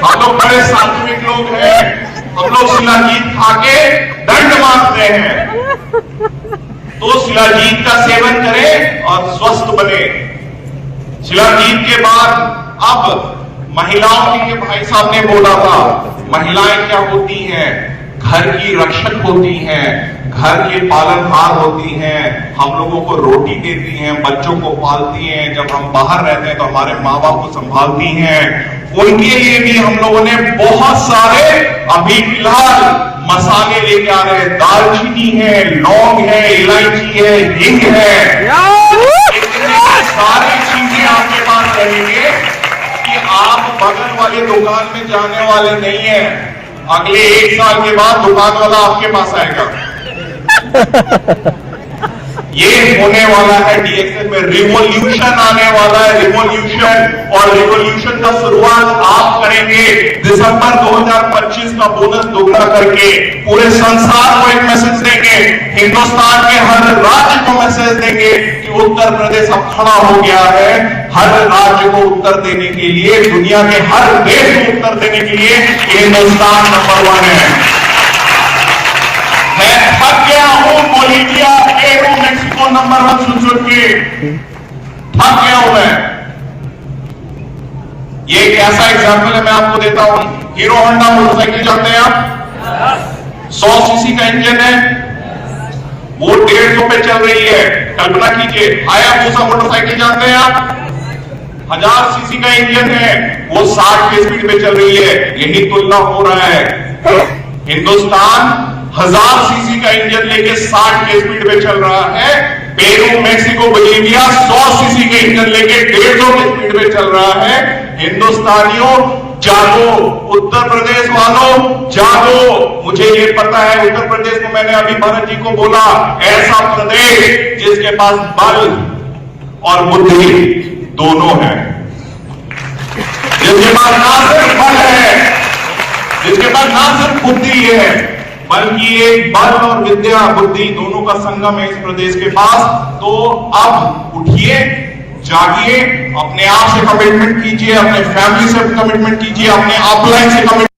हम लोग बड़े सात्विक लोग हैं, हम लोग शिलाजीत खा के दंड मारते हैं। तो शिलाजीत का सेवन करें और स्वस्थ बने। शिलाजीत के बाद अब महिलाओं के भाई साहब ने बोला था, महिलाएं क्या होती हैं? घर की रक्षक होती हैं, घर के पालनहार होती हैं, हम लोगों को रोटी देती हैं, बच्चों को पालती हैं, जब हम बाहर रहते हैं तो हमारे माँ बाप को संभालती हैं। उनके लिए भी हम लोगों ने बहुत सारे अभी फिलहाल मसाले लेके आ रहे हैं। दालचीनी है, लौंग है, इलायची है, हिंग है, सारी चीजें आपके पास रहेंगे कि आप बगल वाली दुकान में जाने वाले नहीं हैं। अगले 1 साल के बाद दुकान वाला आपके पास आएगा। ये होने वाला है डीएक्सएल में, रिवॉल्यूशन आने वाला है, रिवॉल्यूशन। और रिवॉल्यूशन का शुरुआत आप करेंगे दिसंबर 2025 का बोनस दोगुना करके। पूरे संसार को एक मैसेज देंगे, हिंदुस्तान के हर राज्य को मैसेज देंगे कि उत्तर प्रदेश अब खड़ा हो गया है। हर राज्य को उत्तर देने के लिए, दुनिया के हर देश को उत्तर देने के लिए हिंदुस्तान नंबर 1 है। मैं थक गया हूं बोलीविया, पेरू, मेक्सिको नंबर 1 सुन के थक गया हूं मैं। ये एक ऐसा एग्जाम्पल है, मैं आपको देता हूं। हीरो होंडा मोटरसाइकिल जानते हैं आप? 100 सीसी का इंजन है, वो 150 पे चल रही है। कल्पना कीजिए, हायाबुसा मोटरसाइकिल जानते हैं आप? 1000 सीसी का इंजन है, वो 60 की स्पीड पे चल रही है। यही तुलना हो रहा है। हिंदुस्तान 1000 सीसी का इंजन लेके 60 की स्पीड पे चल रहा है। पेरू, मेक्सिको, बोलीविया 100 सीसी के इंजन लेके 150 की स्पीड पे चल रहा है। हिंदुस्तानियों जागो, उत्तर प्रदेश वालों जागो। मुझे ये पता है, उत्तर प्रदेश को मैंने अभी भरत जी को बोला, ऐसा प्रदेश जिसके पास बल और बुद्धि दोनों है, जिसके पास ना सिर्फ बल है, जिसके पास ना सिर्फ बुद्धि है, बल्कि एक बल और विद्या बुद्धि दोनों का संगम है इस प्रदेश के पास। तो अब उठिए, जागिए, अपने आप से कमिटमेंट कीजिए, अपने फैमिली से कमिटमेंट कीजिए, अपने अपलाइन से कमिटमेंट।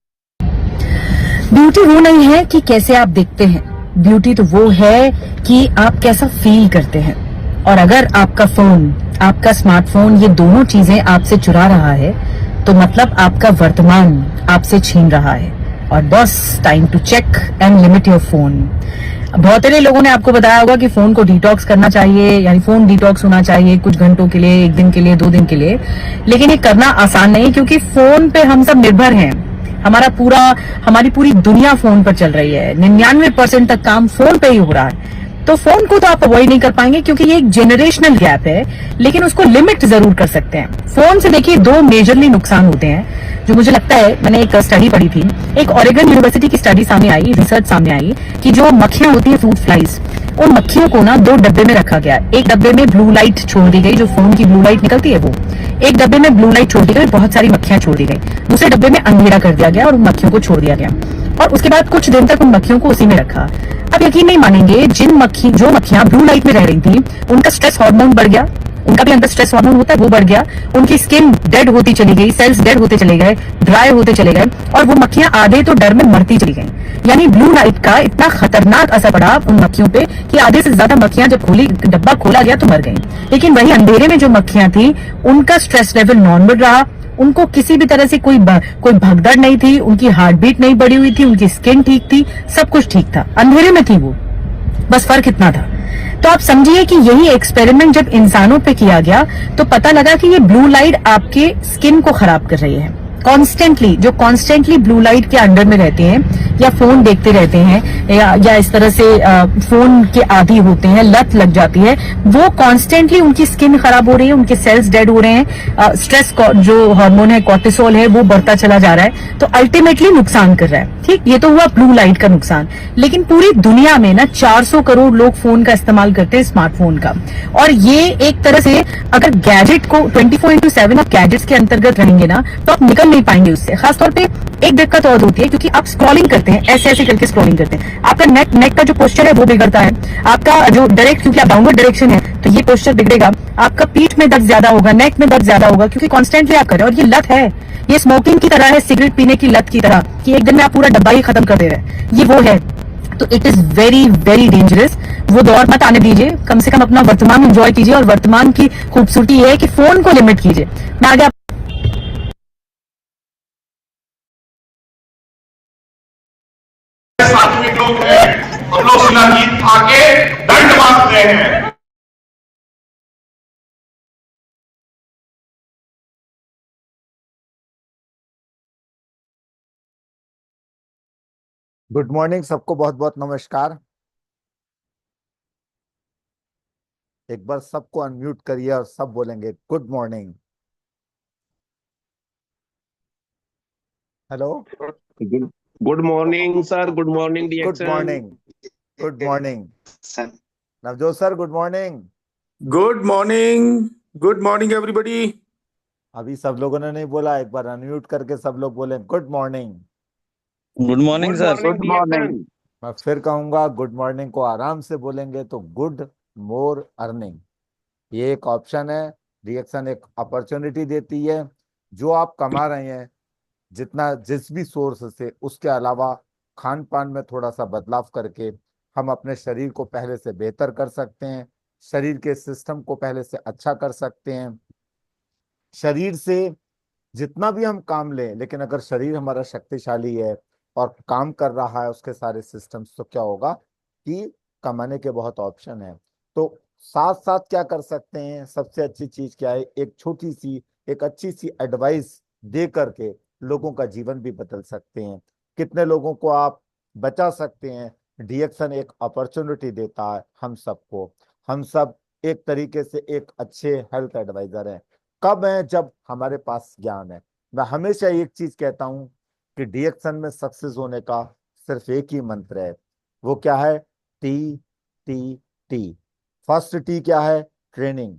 ब्यूटी वो नहीं है कि कैसे आप दिखते हैं, ब्यूटी तो वो है कि आप कैसा फील करते हैं। और अगर आपका फोन, आपका स्मार्टफोन, ये दोनों चीजें आपसे चुरा रहा है तो मतलब आपका वर्तमान आपसे छीन रहा है। और बस time to check and limit your phone. बहुत सारे लोगों ने आपको बताया होगा कि फोन को डिटॉक्स करना चाहिए, यानी फोन डिटॉक्स होना चाहिए कुछ घंटों के लिए, 1 दिन के लिए, 2 दिन के लिए। लेकिन ये करना आसान नहीं, क्योंकि फोन पे हम सब निर्भर हैं। हमारी पूरी दुनिया फोन पर चल रही है। 99% तक काम फोन पे ही हो रहा है। तो फोन को तो आप अवॉइड नहीं कर पाएंगे, क्योंकि ये एक जेनरेशनल गैप है, लेकिन उसको लिमिट जरूर कर सकते हैं। फोन से देखिए 2 मेजरली नुकसान होते हैं, जो मुझे लगता है, मैंने एक स्टडी पढ़ी थी, एक ओरेगन यूनिवर्सिटी की स्टडी सामने आई, रिसर्च सामने आई कि जो मक्खियां होती है, फ्रूट फ्लाइज, उन मक्खियों को ना 2 डब्बे में रखा गया। एक डब्बे में ब्लू लाइट छोड़ दी गई, जो फोन की ब्लू लाइट निकलती है वो। एक डब्बे में ब्लू लाइट छोड़ दी गई, बहुत सारी मक्खियां छोड़ दी गई। दूसरे डब्बे में अंधेरा कर दिया गया और उन मक्खियों को छोड़ दिया गया। और उसके बाद कुछ दिन तक उन मक्खियों को उसी में रखा। अब यकीन नहीं मानेंगे, जो मक्खियां ब्लू लाइट में रह रही थी, उनका स्ट्रेस हार्मोन बढ़ गया, उनका भी अंदर स्ट्रेस हार्मोन होता है, वो बढ़ गया। उनकी स्किन डेड होती चली गई, सेल्स डेड होते चले गए, ड्राई होते चले गए, और वो मक्खियां आधे तो डर में मरती चली गई। यानी ब्लू लाइट का इतना खतरनाक असर पड़ा उन मक्खियों पे कि आधे से ज्यादा मक्खियां जब डब्बा खोला गया तो मर गई। लेकिन वही अंधेरे में जो मक्खियां थी, उनका स्ट्रेस लेवल नॉर्मल रहा, उनको किसी भी तरह से कोई भगदड़ नहीं थी, उनकी हार्ट बीट नहीं बढ़ी हुई थी, उनकी स्किन ठीक थी, सब कुछ ठीक था। अंधेरे में थी वो, बस फर्क इतना था। तो आप समझिए कि यही एक्सपेरिमेंट जब इंसानों पे किया गया तो पता लगा कि ये ब्लू लाइट आपके स्किन को खराब कर रही है। कॉन्स्टेंटली ब्लू लाइट के अंडर में रहते हैं, या फोन देखते रहते हैं, या इस तरह से फोन के आदी होते हैं, लत लग जाती है, वो कॉन्स्टेंटली उनकी स्किन खराब हो रही है, उनके सेल्स डेड हो रहे हैं, स्ट्रेस जो हार्मोन है, कॉर्टिसोल है, वो बढ़ता चला जा रहा है। तो अल्टीमेटली नुकसान कर रहा है। ठीक, ये तो हुआ ब्लू लाइट का नुकसान। लेकिन पूरी दुनिया में ना 400 करोड़ लोग फोन का इस्तेमाल करते हैं, स्मार्टफोन का। और ये एक तरह से अगर गैजेट को 24/7 आप गैजेट्स के अंतर्गत रहेंगे ना, तो आप निकल नहीं पाएंगे उससे। खासतौर पे एक दिक्कत और होती है, क्योंकि आप स्क्रॉलिंग करते हैं, ऐसे ऐसे करके स्क्रॉलिंग करते हैं, आपका नेक का जो पोस्चर है वो बिगड़ता है, आपका जो डायरेक्ट, क्योंकि आप डाउनवर्ड डायरेक्शन है तो ये पोस्चर बिगड़ेगा, आपका पीठ में दर्द ज्यादा होगा, नेक में दर्द ज्यादा होगा, क्योंकि कॉन्स्टेंटली आप कर रहे हैं। और ये लत है, ये स्मोकिंग की तरह है, सिगरेट पीने की लत की तरह, कि एक दिन में आप पूरा डब्बा ही खत्म कर दे रहे हैं, ये वो है। तो it is very very dangerous. वो दौर मत आने दीजिए, कम से कम अपना वर्तमान एंजॉय कीजिए, और वर्तमान की खूबसूरती ये है कि फोन को लिमिट कीजिए। मैं आगे सात्विक लोग हैं, हम लोग शिलाजीत खा के दंड मारते हैं। गुड मॉर्निंग सबको, बहुत बहुत नमस्कार। एक बार सबको अनम्यूट करिए और सब बोलेंगे good morning. Hello, good morning sir, good morning good डिएक्शन। Morning, good morning Navjot sir, good morning. Good morning, good morning everybody. अभी सब लोगों ने नहीं बोला, एक बार अनम्यूट करके सब लोग बोले good morning. Good morning sir. Good morning. मैं फिर कहूंगा गुड मॉर्निंग को आराम से बोलेंगे तो गुड मोर अर्निंग, ये एक ऑप्शन है। रिएक्शन एक अपॉर्चुनिटी देती है, जो आप कमा रहे हैं जितना जिस भी सोर्स से, उसके अलावा खान पान में थोड़ा सा बदलाव करके हम अपने शरीर को पहले से बेहतर कर सकते हैं, शरीर के सिस्टम को पहले से अच्छा कर सकते हैं। शरीर से जितना भी हम काम लें, लेकिन अगर शरीर हमारा शक्तिशाली है और काम कर रहा है उसके सारे सिस्टम्स, तो क्या होगा कि कमाने के बहुत ऑप्शन है। तो साथ साथ क्या कर सकते हैं, सबसे अच्छी चीज क्या है, एक छोटी सी एक अच्छी सी एडवाइस दे करके लोगों का जीवन भी बदल सकते हैं। कितने लोगों को आप बचा सकते हैं। डिएक्शन एक अपॉर्चुनिटी देता है हम सबको। हम सब एक तरीके से एक अच्छे हेल्थ एडवाइजर हैं। कब है, जब हमारे पास ज्ञान है। मैं हमेशा एक चीज कहता हूं कि डिएक्शन में सक्सेस होने का सिर्फ एक ही मंत्र है, वो क्या है, T T T. First T क्या है, ट्रेनिंग।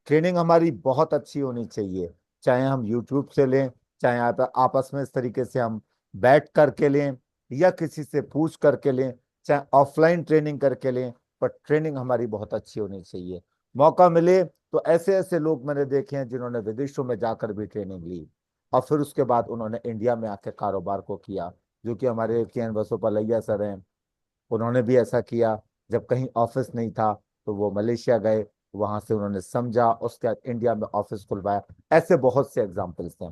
ट्रेनिंग हमारी बहुत अच्छी होनी चाहिए, चाहे हम यूट्यूब से लें, चाहे आप आपस में इस तरीके से हम बैठ करके लें, या किसी से पूछ करके लें, चाहे ऑफलाइन ट्रेनिंग करके लें, पर ट्रेनिंग हमारी बहुत अच्छी होनी चाहिए। मौका मिले तो ऐसे ऐसे लोग मैंने देखे हैं जिन्होंने विदेशों में जाकर भी ट्रेनिंग ली और फिर उसके बाद उन्होंने इंडिया में आके कारोबार को किया, जो कि हमारे के बसोपलैया सर हैं। उन्होंने भी ऐसा किया, जब कहीं ऑफिस नहीं था तो वो मलेशिया गए, वहां से उन्होंने समझा, उसके बाद इंडिया में ऑफिस खुलवाया। ऐसे बहुत से एग्जाम्पल्स हैं।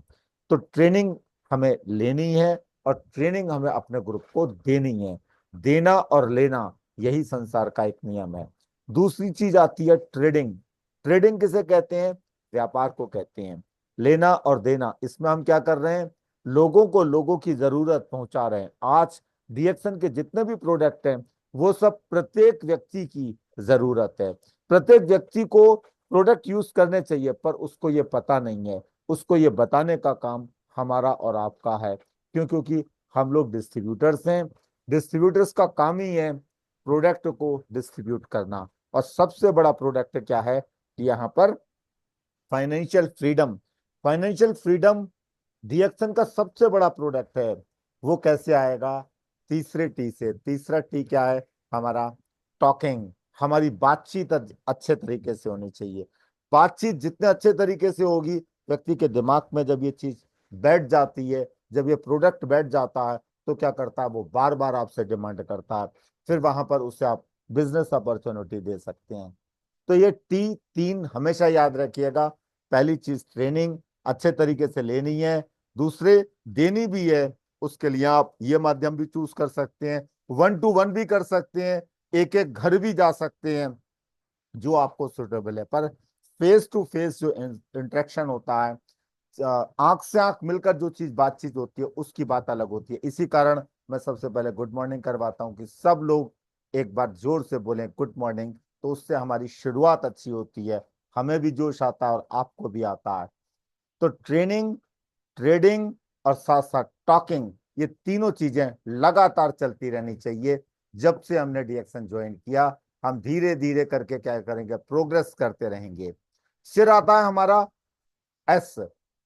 तो ट्रेनिंग हमें लेनी है और ट्रेनिंग हमें अपने ग्रुप को देनी है। देना और लेना, यही संसार का एक नियम है। दूसरी चीज आती है ट्रेडिंग। ट्रेडिंग किसे कहते हैं, व्यापार को कहते हैं। लेना और देना, इसमें हम क्या कर रहे हैं, लोगों को लोगों की जरूरत पहुंचा रहे हैं। आज रिएक्शन के जितने भी प्रोडक्ट हैं, वो सब प्रत्येक व्यक्ति की जरूरत है। प्रत्येक व्यक्ति को प्रोडक्ट यूज करने चाहिए, पर उसको ये पता नहीं है। उसको ये बताने का काम हमारा और आपका है। क्यों? क्योंकि हम लोग डिस्ट्रीब्यूटर्स हैं। डिस्ट्रीब्यूटर्स का काम ही है प्रोडक्ट को डिस्ट्रीब्यूट करना। और सबसे बड़ा प्रोडक्ट क्या है कि यहाँ पर financial freedom. Financial freedom reaction का सबसे बड़ा प्रोडक्ट है। वो कैसे आएगा, तीसरे टी से। तीसरा टी क्या है हमारा, टॉकिंग। हमारी बातचीत अच्छे तरीके से होनी चाहिए। बातचीत जितने अच्छे तरीके से होगी, व्यक्ति के दिमाग में जब ये चीज बैठ जाती है, जब ये प्रोडक्ट बैठ जाता है, तो क्या करता है, वो बार बार आपसे डिमांड करता है। फिर वहां पर उसे आप बिजनेस अपॉर्चुनिटी दे सकते हैं। तो ये टी तीन हमेशा याद रखिएगा। पहली चीज ट्रेनिंग अच्छे तरीके से लेनी है, दूसरे देनी भी है। उसके लिए आप ये माध्यम भी चूज कर सकते हैं, 1-to-1 भी कर सकते हैं, एक एक घर भी जा सकते हैं, जो आपको सुटेबल है। पर फेस टू फेस जो इंटरेक्शन होता है, आंख से आंख मिलकर जो चीज बातचीत होती है, उसकी बात अलग होती है। इसी कारण मैं सबसे पहले गुड मॉर्निंग करवाता हूं कि सब लोग एक बार जोर से बोलें गुड मॉर्निंग, तो उससे हमारी शुरुआत अच्छी होती है, हमें भी जोश आता है और आपको भी आता है। तो ट्रेनिंग, ट्रेडिंग और साथ साथ टॉकिंग, ये तीनों चीजें लगातार चलती रहनी चाहिए। जब से हमने डिएक्शन ज्वाइन किया, हम धीरे धीरे करके क्या करेंगे, प्रोग्रेस करते रहेंगे। फिर आता है हमारा एस।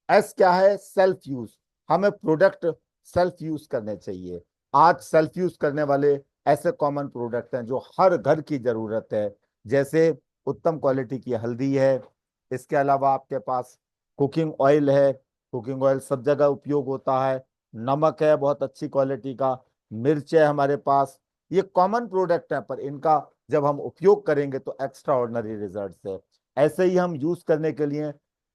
एस क्या है, सेल्फ यूज। हमें प्रोडक्ट सेल्फ यूज करने चाहिए। आज सेल्फ यूज करने वाले ऐसे कॉमन प्रोडक्ट हैं जो हर घर की जरूरत है, जैसे उत्तम क्वालिटी की हल्दी है, इसके अलावा आपके पास कुकिंग ऑयल है, कुकिंग ऑयल सब जगह उपयोग होता है, नमक है बहुत अच्छी क्वालिटी का, मिर्च है हमारे पास। ये कॉमन प्रोडक्ट है, पर इनका जब हम उपयोग करेंगे तो एक्स्ट्रा ऑर्डिनरी रिजल्ट है। ऐसे ही हम यूज करने के लिए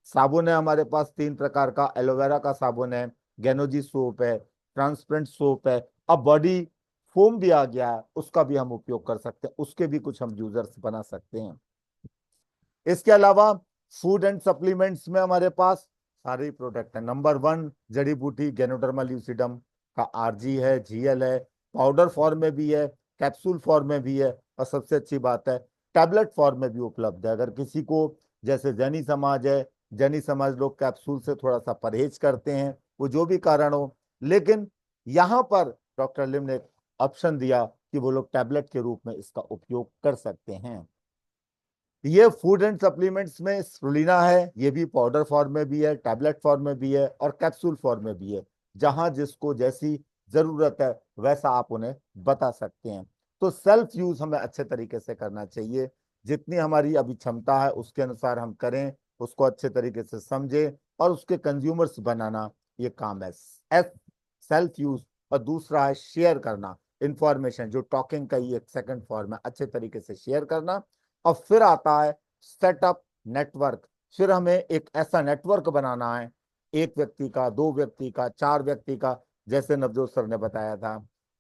साबुन है हमारे पास 3 प्रकार का, एलोवेरा का साबुन है, गेनोजी सोप है, ट्रांसपेरेंट सोप है, अब बॉडी फोम भी आ गया है, उसका भी हम उपयोग कर सकते हैं, उसके भी कुछ हम यूजर्स बना सकते हैं। इसके अलावा फूड एंड सप्लीमेंट्स में हमारे पास सारे प्रोडक्ट हैं। नंबर 1 जड़ी बूटी गैनोडर्मा ल्यूसिडम का आरजी है, जीएल है, पाउडर फॉर्म में भी है, कैप्सूल फॉर्म में भी है, और सबसे अच्छी बात है टैबलेट फॉर्म में भी उपलब्ध है। अगर किसी को, जैसे जैनी समाज है, जैनी समाज लोग कैप्सूल से थोड़ा सा परहेज करते हैं, वो जो भी कारण हो, लेकिन यहाँ पर डॉक्टर लिम ने ऑप्शन दिया कि वो लोग टैबलेट के रूप में इसका उपयोग कर सकते हैं। ये फूड एंड सप्लीमेंट्स में स्प्रुलिना है, ये भी पाउडर फॉर्म में भी है, टैबलेट फॉर्म में भी है, और कैप्सूल फॉर्म में भी है। जहां जिसको जैसी जरूरत है वैसा आप उन्हें बता सकते हैं। तो सेल्फ यूज हमें अच्छे तरीके से करना चाहिए, जितनी हमारी अभी क्षमता है उसके अनुसार हम करें, उसको अच्छे तरीके से समझें और उसके कंज्यूमर्स बनाना, ये काम है सेल्फ यूज। और दूसरा है शेयर करना इंफॉर्मेशन, जो टॉकिंग का ही एक सेकंड फॉर्म है, अच्छे तरीके से शेयर करना। और फिर आता है सेटअप नेटवर्क। फिर हमें एक ऐसा नेटवर्क बनाना है, एक व्यक्ति का, 2 व्यक्ति का, 4 व्यक्ति का, जैसे नवजोत सर ने बताया था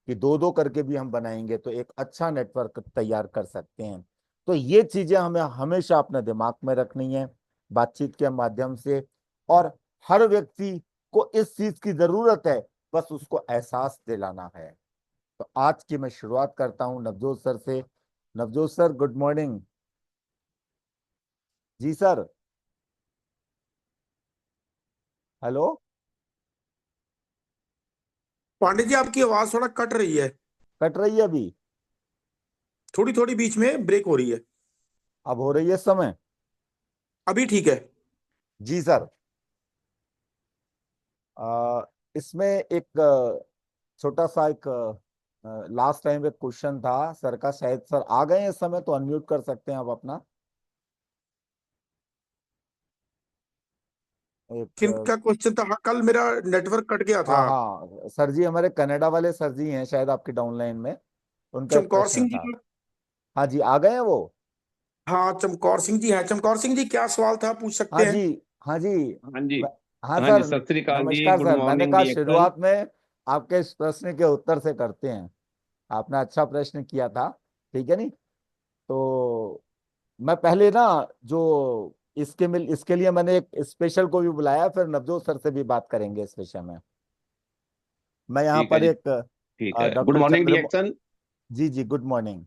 कि 2-2 करके भी हम बनाएंगे तो एक अच्छा नेटवर्क तैयार कर सकते हैं। तो ये चीजें हमें हमेशा अपने दिमाग में रखनी है बातचीत के माध्यम से, और हर व्यक्ति को इस चीज की जरूरत है, बस उसको एहसास दिलाना है। तो आज की मैं शुरुआत करता हूं नवजोत सर से। Navjot sir, good morning. जी सर। हेलो। पांडे जी, आपकी आवाज थोड़ा कट रही है, कट रही है अभी? थोड़ी थोड़ी बीच में ब्रेक हो रही है। अब हो रही है इस समय? अभी ठीक है। जी सर। इसमें एक छोटा सा एक लास्ट टाइम एक क्वेश्चन था सर का, शायद सर आ गए हैं इस समय, तो अनम्यूट कर सकते हैं आप अपना। एक किनका क्वेश्चन था? हाँ, कल मेरा नेटवर्क कट गया हाँ था। हाँ सर जी, हमारे कनाडा वाले सर जी हैं शायद आपके डाउनलाइन में, उनका एक चमकौर प्रश्न सिंह जी था। का। हाँ जी, आ गए हैं वो? हाँ, चमकौर सिंह जी हैं। चमकौर सिंह जी, क्या सवाल था, पूछ हाँ सकते हैं। जी। हाँ जी। हाँ जी। मैं- हाँ हाँ जी, सर। सत श्री अकाल जी, नमस्कार गुड सर, मैंने मॉर्निंग कहा डिएक्सन। शुरुआत में आपके इस प्रश्न के उत्तर से करते हैं। आपने अच्छा प्रश्न किया था, ठीक है नहीं? तो मैं पहले ना, जो इसके लिए मैंने एक स्पेशल को भी बुलाया, फिर नवजोत सर से भी बात करेंगे इस विषय में। मैं यहाँ ठीक है पर जी, एक ठीक है। गुड डॉक्टर मॉर्निंग चंद्र। डिएक्सन। जी जी, गुड मॉर्निंग।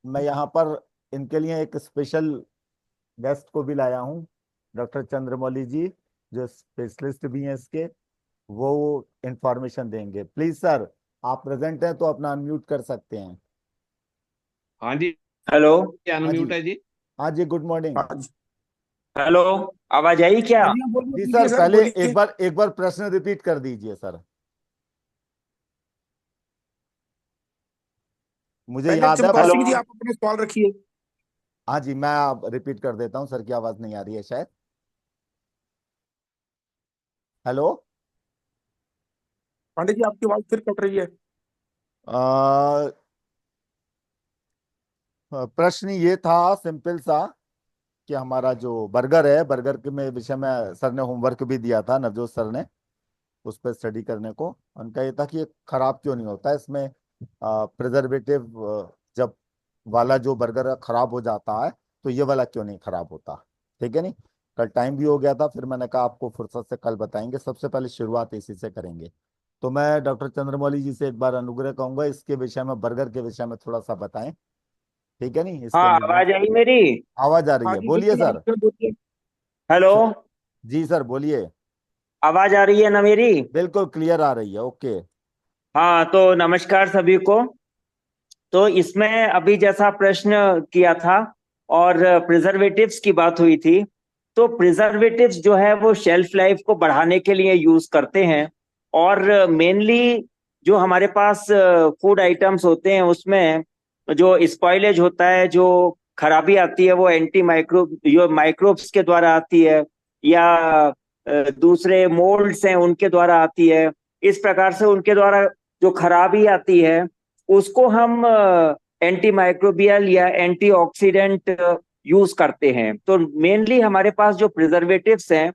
मैं यहाँ पर इनके लिए एक स्पेशल गेस्ट को भी लाया हूँ, डॉक्टर चंद्रमौली जी, जो स्पेशलिस्ट भी हैं इसके, वो इंफॉर्मेशन देंगे। प्लीज सर, आप प्रेजेंट हैं तो अपना अनम्यूट कर सकते हैं। हाँ जी, हेलो। हाँ जी। अनम्यूट है जी। हाँ जी, गुड मॉर्निंग। हाँ जी। हेलो। आवाज आई क्या? हाँ जी, हाँ, बोलिए जी बोलिए सर, सर, पहले बोलिए। एक बार प्रश्न रिपीट कर दीजिए सर, मुझे पहले याद है चमकौर पर। हेलो। सिंह जी, आप अपने सवाल रखिए। हाँ जी, मैं आप रिपीट कर देता हूँ, सर की आवाज नहीं आ रही है शायद। हेलो। पांडे जी, आपकी आवाज फिर कट रही है। अ, प्रश्न ये था सिंपल सा, कि हमारा जो बर्गर है, बर्गर के में विषय में सर ने होमवर्क भी दिया था, नवजोत सर ने, उस पर स्टडी करने को। उनका ये था कि ये खराब क्यों नहीं होता, इसमें प्रिजर्वेटिव जब वाला जो बर्गर खराब हो जाता है तो ये वाला क्यों नहीं खराब होता। ठीक है नहीं? कल टाइम भी हो गया था, फिर मैंने कहा आपको फुर्सत से कल बताएंगे, सबसे पहले शुरुआत इसी से करेंगे। तो मैं डॉक्टर चंद्रमौली जी से एक बार अनुग्रह कहूंगा, इसके विषय में, बर्गर के विषय में थोड़ा सा बताएं। ठीक है नहीं? इसके हाँ, लिए आवाज आई मेरी? आवाज आ रही हाँ है, जी, बोलिए बिल्कुल, आप सर। बोलिए। हेलो। जी सर, बोलिए। आवाज आ रही है ना मेरी? बिल्कुल क्लियर आ रही है, ओके। हाँ, तो नमस्कार सभी को। तो इसमें अभी जैसा प्रश्न किया था और प्रिजर्वेटिव्स की बात हुई थी, तो प्रिजर्वेटिव्स जो है वो शेल्फ लाइफ को बढ़ाने के लिए यूज करते हैं। और मेनली जो हमारे पास फूड आइटम्स होते हैं उसमें जो स्पॉइलेज होता है, जो खराबी आती है, वो एंटी माइक्रोब्स के द्वारा आती है, या दूसरे मोल्ड्स हैं उनके द्वारा आती है। इस प्रकार से उनके द्वारा जो खराबी आती है उसको हम एंटी माइक्रोबियल या एंटीऑक्सीडेंट यूज करते हैं। तो मेनली हमारे पास जो प्रिजर्वेटिव्स हैं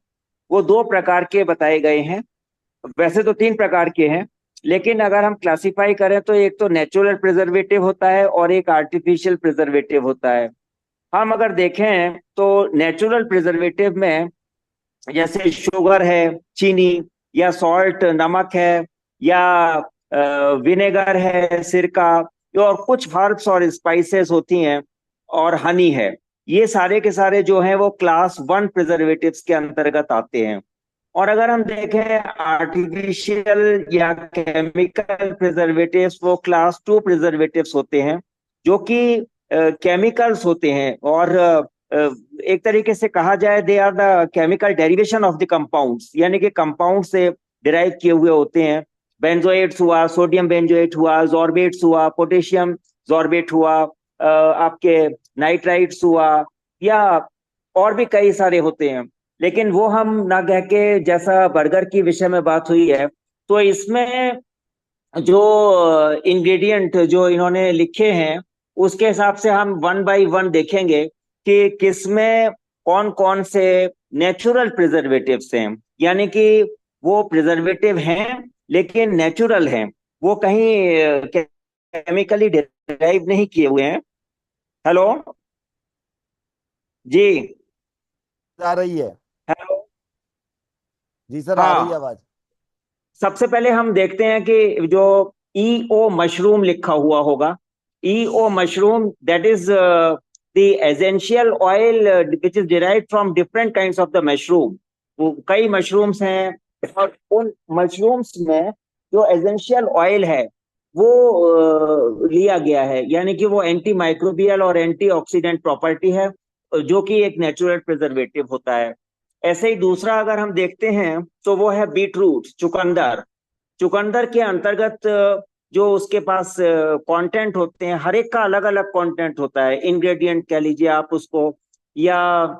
वो दो प्रकार के बताए गए हैं। वैसे तो तीन प्रकार के हैं, लेकिन अगर हम क्लासिफाई करें तो एक तो नेचुरल प्रिजर्वेटिव होता है और एक आर्टिफिशियल प्रिजर्वेटिव होता है। हम अगर देखें तो नेचुरल प्रिजर्वेटिव में जैसे शुगर है, चीनी या सॉल्ट नमक है, या विनेगर है, सिरका, और कुछ हर्ब्स और स्पाइसेस होती हैं, और हनी है। ये सारे के सारे जो हैं वो क्लास 1 प्रिजर्वेटिव्स के अंतर्गत आते हैं। और अगर हम देखें आर्टिफिशियल या केमिकल प्रिजर्वेटिव्स, वो क्लास 2 प्रिजर्वेटिव्स होते हैं, जो कि केमिकल्स होते हैं, और एक तरीके से कहा जाए they are the chemical derivation of the compounds, यानी कि कंपाउंड से डिराइव किए हुए होते हैं। बेंजोएट्स हुआ, सोडियम बेंजोएट हुआ, जॉर्बेट्स हुआ, पोटेशियम जॉर्बेट हुआ, आपके नाइट्राइट्स हुआ, या और भी कई सारे होते हैं। लेकिन वो हम ना कह के, जैसा बर्गर की विषय में बात हुई है, तो इसमें जो इंग्रेडिएंट जो इन्होंने लिखे हैं उसके हिसाब से हम 1 बाय 1 देखेंगे कि किसमें कौन कौन से नेचुरल प्रिजर्वेटिव्स हैं, यानी कि वो प्रिजर्वेटिव हैं लेकिन नेचुरल हैं, वो कहीं केमिकली डिराइव नहीं किए हुए हैं। हेलो जी। आ रही है? हेलो। जी सर, आ रही है हाँ, आवाज। सबसे पहले हम देखते हैं कि जो ईओ मशरूम लिखा हुआ होगा, EO mushroom, that is the essential oil which is derived from different kinds of the mushroom. वो कई मशरूम्स हैं, और उन मशरूम्स में जो एसेंशियल ऑयल है वो लिया गया है, यानी कि वो एंटी माइक्रोबियल और एंटी ऑक्सीडेंट प्रॉपर्टी है, जो कि एक नेचुरल प्रिजर्वेटिव होता है। ऐसे ही दूसरा अगर हम देखते हैं तो वो है बीटरूट, चुकंदर। चुकंदर के अंतर्गत जो उसके पास कंटेंट होते हैं, हर एक का अलग अलग कंटेंट होता है, इंग्रेडिएंट कह लीजिए आप उसको, या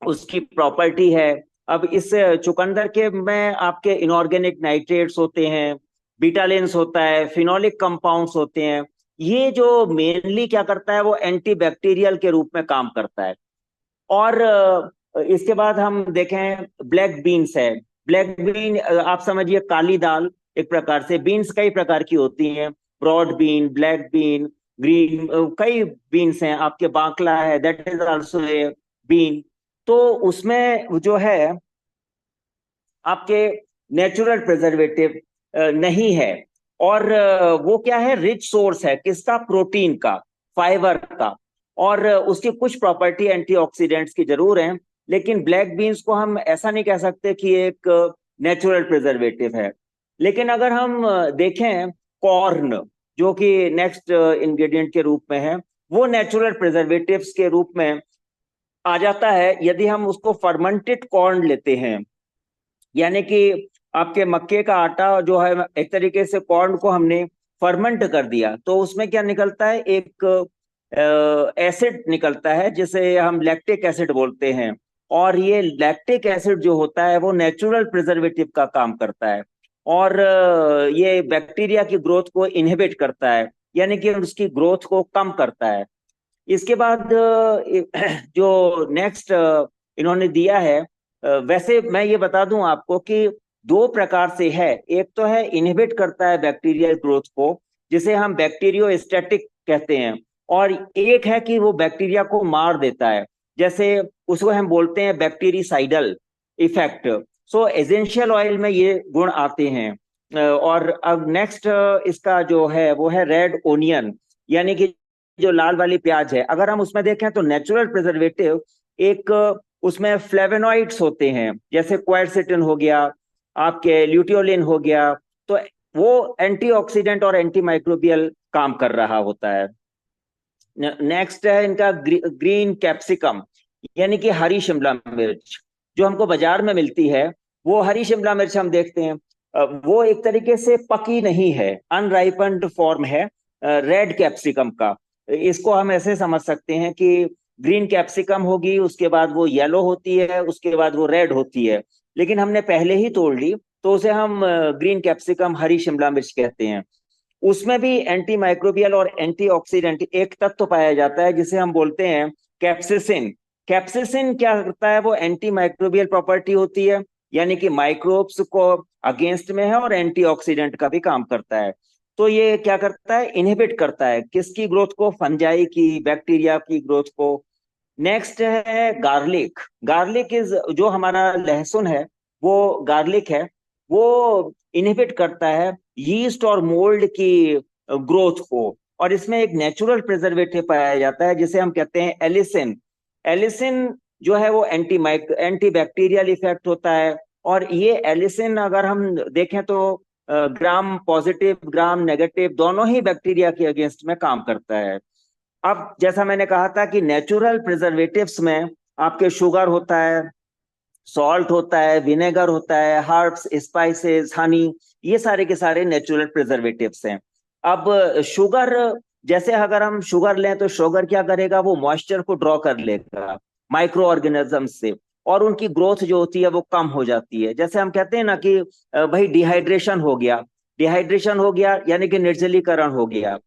उसकी प्रॉपर्टी है। अब इस चुकंदर के में आपके इनऑर्गेनिक नाइट्रेट्स होते हैं, बीटालिन्स होता है, फिनोलिक कंपाउंड्स होते हैं। ये जो मेनली क्या करता है, वो एंटी बैक्टीरियल के रूप में काम करता है। और इसके बाद हम देखें ब्लैक बीन्स है। ब्लैक बीन आप समझिए काली दाल, एक प्रकार से। बीन्स कई प्रकार की होती हैं, broad bean, black bean, green, कई बीन्स हैं। आपके बाकला है, that is also a bean. तो उसमें जो है आपके नेचुरल प्रिजर्वेटिव नहीं है। और वो क्या है, रिच सोर्स है किसका, प्रोटीन का, फाइबर का, और उसकी कुछ प्रॉपर्टी एंटीऑक्सीडेंट्स की जरूर है। लेकिन ब्लैक बीन्स को हम ऐसा नहीं कह सकते कि एक नेचुरल प्रिजर्वेटिव है। लेकिन अगर हम देखें कॉर्न, जो कि नेक्स्ट इंग्रेडिएंट के रूप में है, वो नेचुरल प्रिजर्वेटिव्स के रूप में आ जाता है यदि हम उसको फर्मेंटेड कॉर्न लेते हैं। यानी कि आपके मक्के का आटा जो है, एक तरीके से कॉर्न को हमने फर्मेंट कर दिया, तो उसमें क्या निकलता है, एक एसिड निकलता है जिसे हम लैक्टिक एसिड बोलते हैं। और ये लैक्टिक एसिड जो होता है वो नेचुरल प्रिजर्वेटिव का काम करता है, और ये बैक्टीरिया की ग्रोथ को इनहिबिट करता है, यानी कि उसकी ग्रोथ को कम करता है। इसके बाद जो नेक्स्ट इन्होंने दिया है, वैसे मैं ये बता दूं आपको कि दो प्रकार से है। एक तो है इनहिबिट करता है बैक्टीरियल ग्रोथ को, जिसे हम बैक्टीरियोस्टैटिक कहते हैं, और एक है कि वो बैक्टीरिया को मार देता है, जैसे उसको हम बोलते हैं बैक्टीरिसाइडल इफेक्ट। सो एसेंशियल ऑयल में ये गुण आते हैं। और अब नेक्स्ट इसका जो है वो है रेड ओनियन, यानी कि जो लाल वाली प्याज है। अगर हम उसमें देखें तो नेचुरल प्रिजर्वेटिव एक उसमें फ्लेवेनॉइड्स होते हैं, जैसे क्वारसेटिन हो गया, आपके ल्यूटियोलिन हो गया, तो वो एंटीऑक्सीडेंट और एंटीमाइक्रोबियल काम कर रहा होता है। नेक्स्ट है इनका ग्रीन कैप्सिकम। यानी कि हरी शिमला मिर्च जो हमको बाजार में मिलती है, वो हरी शिमला मिर्च हम देखते हैं, वो एक तरीके से पकी नहीं है, अनराइपन्ड फॉर्म है रेड कैप्सिकम का। इसको हम ऐसे समझ सकते हैं कि ग्रीन कैप्सिकम होगी, उसके बाद वो येलो होती है, उसके बाद वो रेड होती है, लेकिन हमने पहले ही तोड़ ली तो उसे हम ग्रीन कैप्सिकम, हरी शिमला मिर्च कहते हैं। उसमें भी एंटी माइक्रोबियल और एंटीऑक्सीडेंट एक तत्व पाया जाता है जिसे हम बोलते हैं कैप्सिसिन। कैप्सिसिन क्या करता है? वो एंटी माइक्रोबियल प्रॉपर्टी होती है, यानी कि माइक्रोब्स को अगेंस्ट में है, और एंटीऑक्सीडेंट का भी काम करता है। तो ये क्या करता है? इनहिबिट करता है किसकी ग्रोथ को? फंजाई की, बैक्टीरिया की ग्रोथ को। नेक्स्ट है गार्लिक। गार्लिक इज, जो हमारा लहसुन है वो गार्लिक है, वो इनहिबिट करता है यीस्ट और मोल्ड की ग्रोथ को। और इसमें एक नेचुरल प्रिजर्वेटिव पाया जाता है जिसे हम कहते हैं एलिसिन। एलिसिन जो है वो एंटी बैक्टीरियल इफेक्ट होता है, और ये एलिसिन अगर हम देखें तो ग्राम पॉजिटिव ग्राम नेगेटिव दोनों ही बैक्टीरिया के अगेंस्ट में काम करता है। अब जैसा मैंने कहा था कि नेचुरल प्रिजर्वेटिव्स में आपके शुगर होता है, सॉल्ट होता है, विनेगर होता है, हर्ब्स, स्पाइसेस, हनी, ये सारे के सारे नेचुरल प्रिजर्वेटिव्स हैं। अब शुगर, जैसे अगर हम शुगर लें तो शुगर क्या करेगा? वो मॉइस्चर को ड्रॉ कर लेगा माइक्रो ऑर्गेनिज्म से, और उनकी ग्रोथ जो होती है वो कम हो जाती है। जैसे हम कहते हैं ना कि भाई डिहाइड्रेशन हो गया, डिहाइड्रेशन हो गया यानी कि निर्जलीकरण हो गया।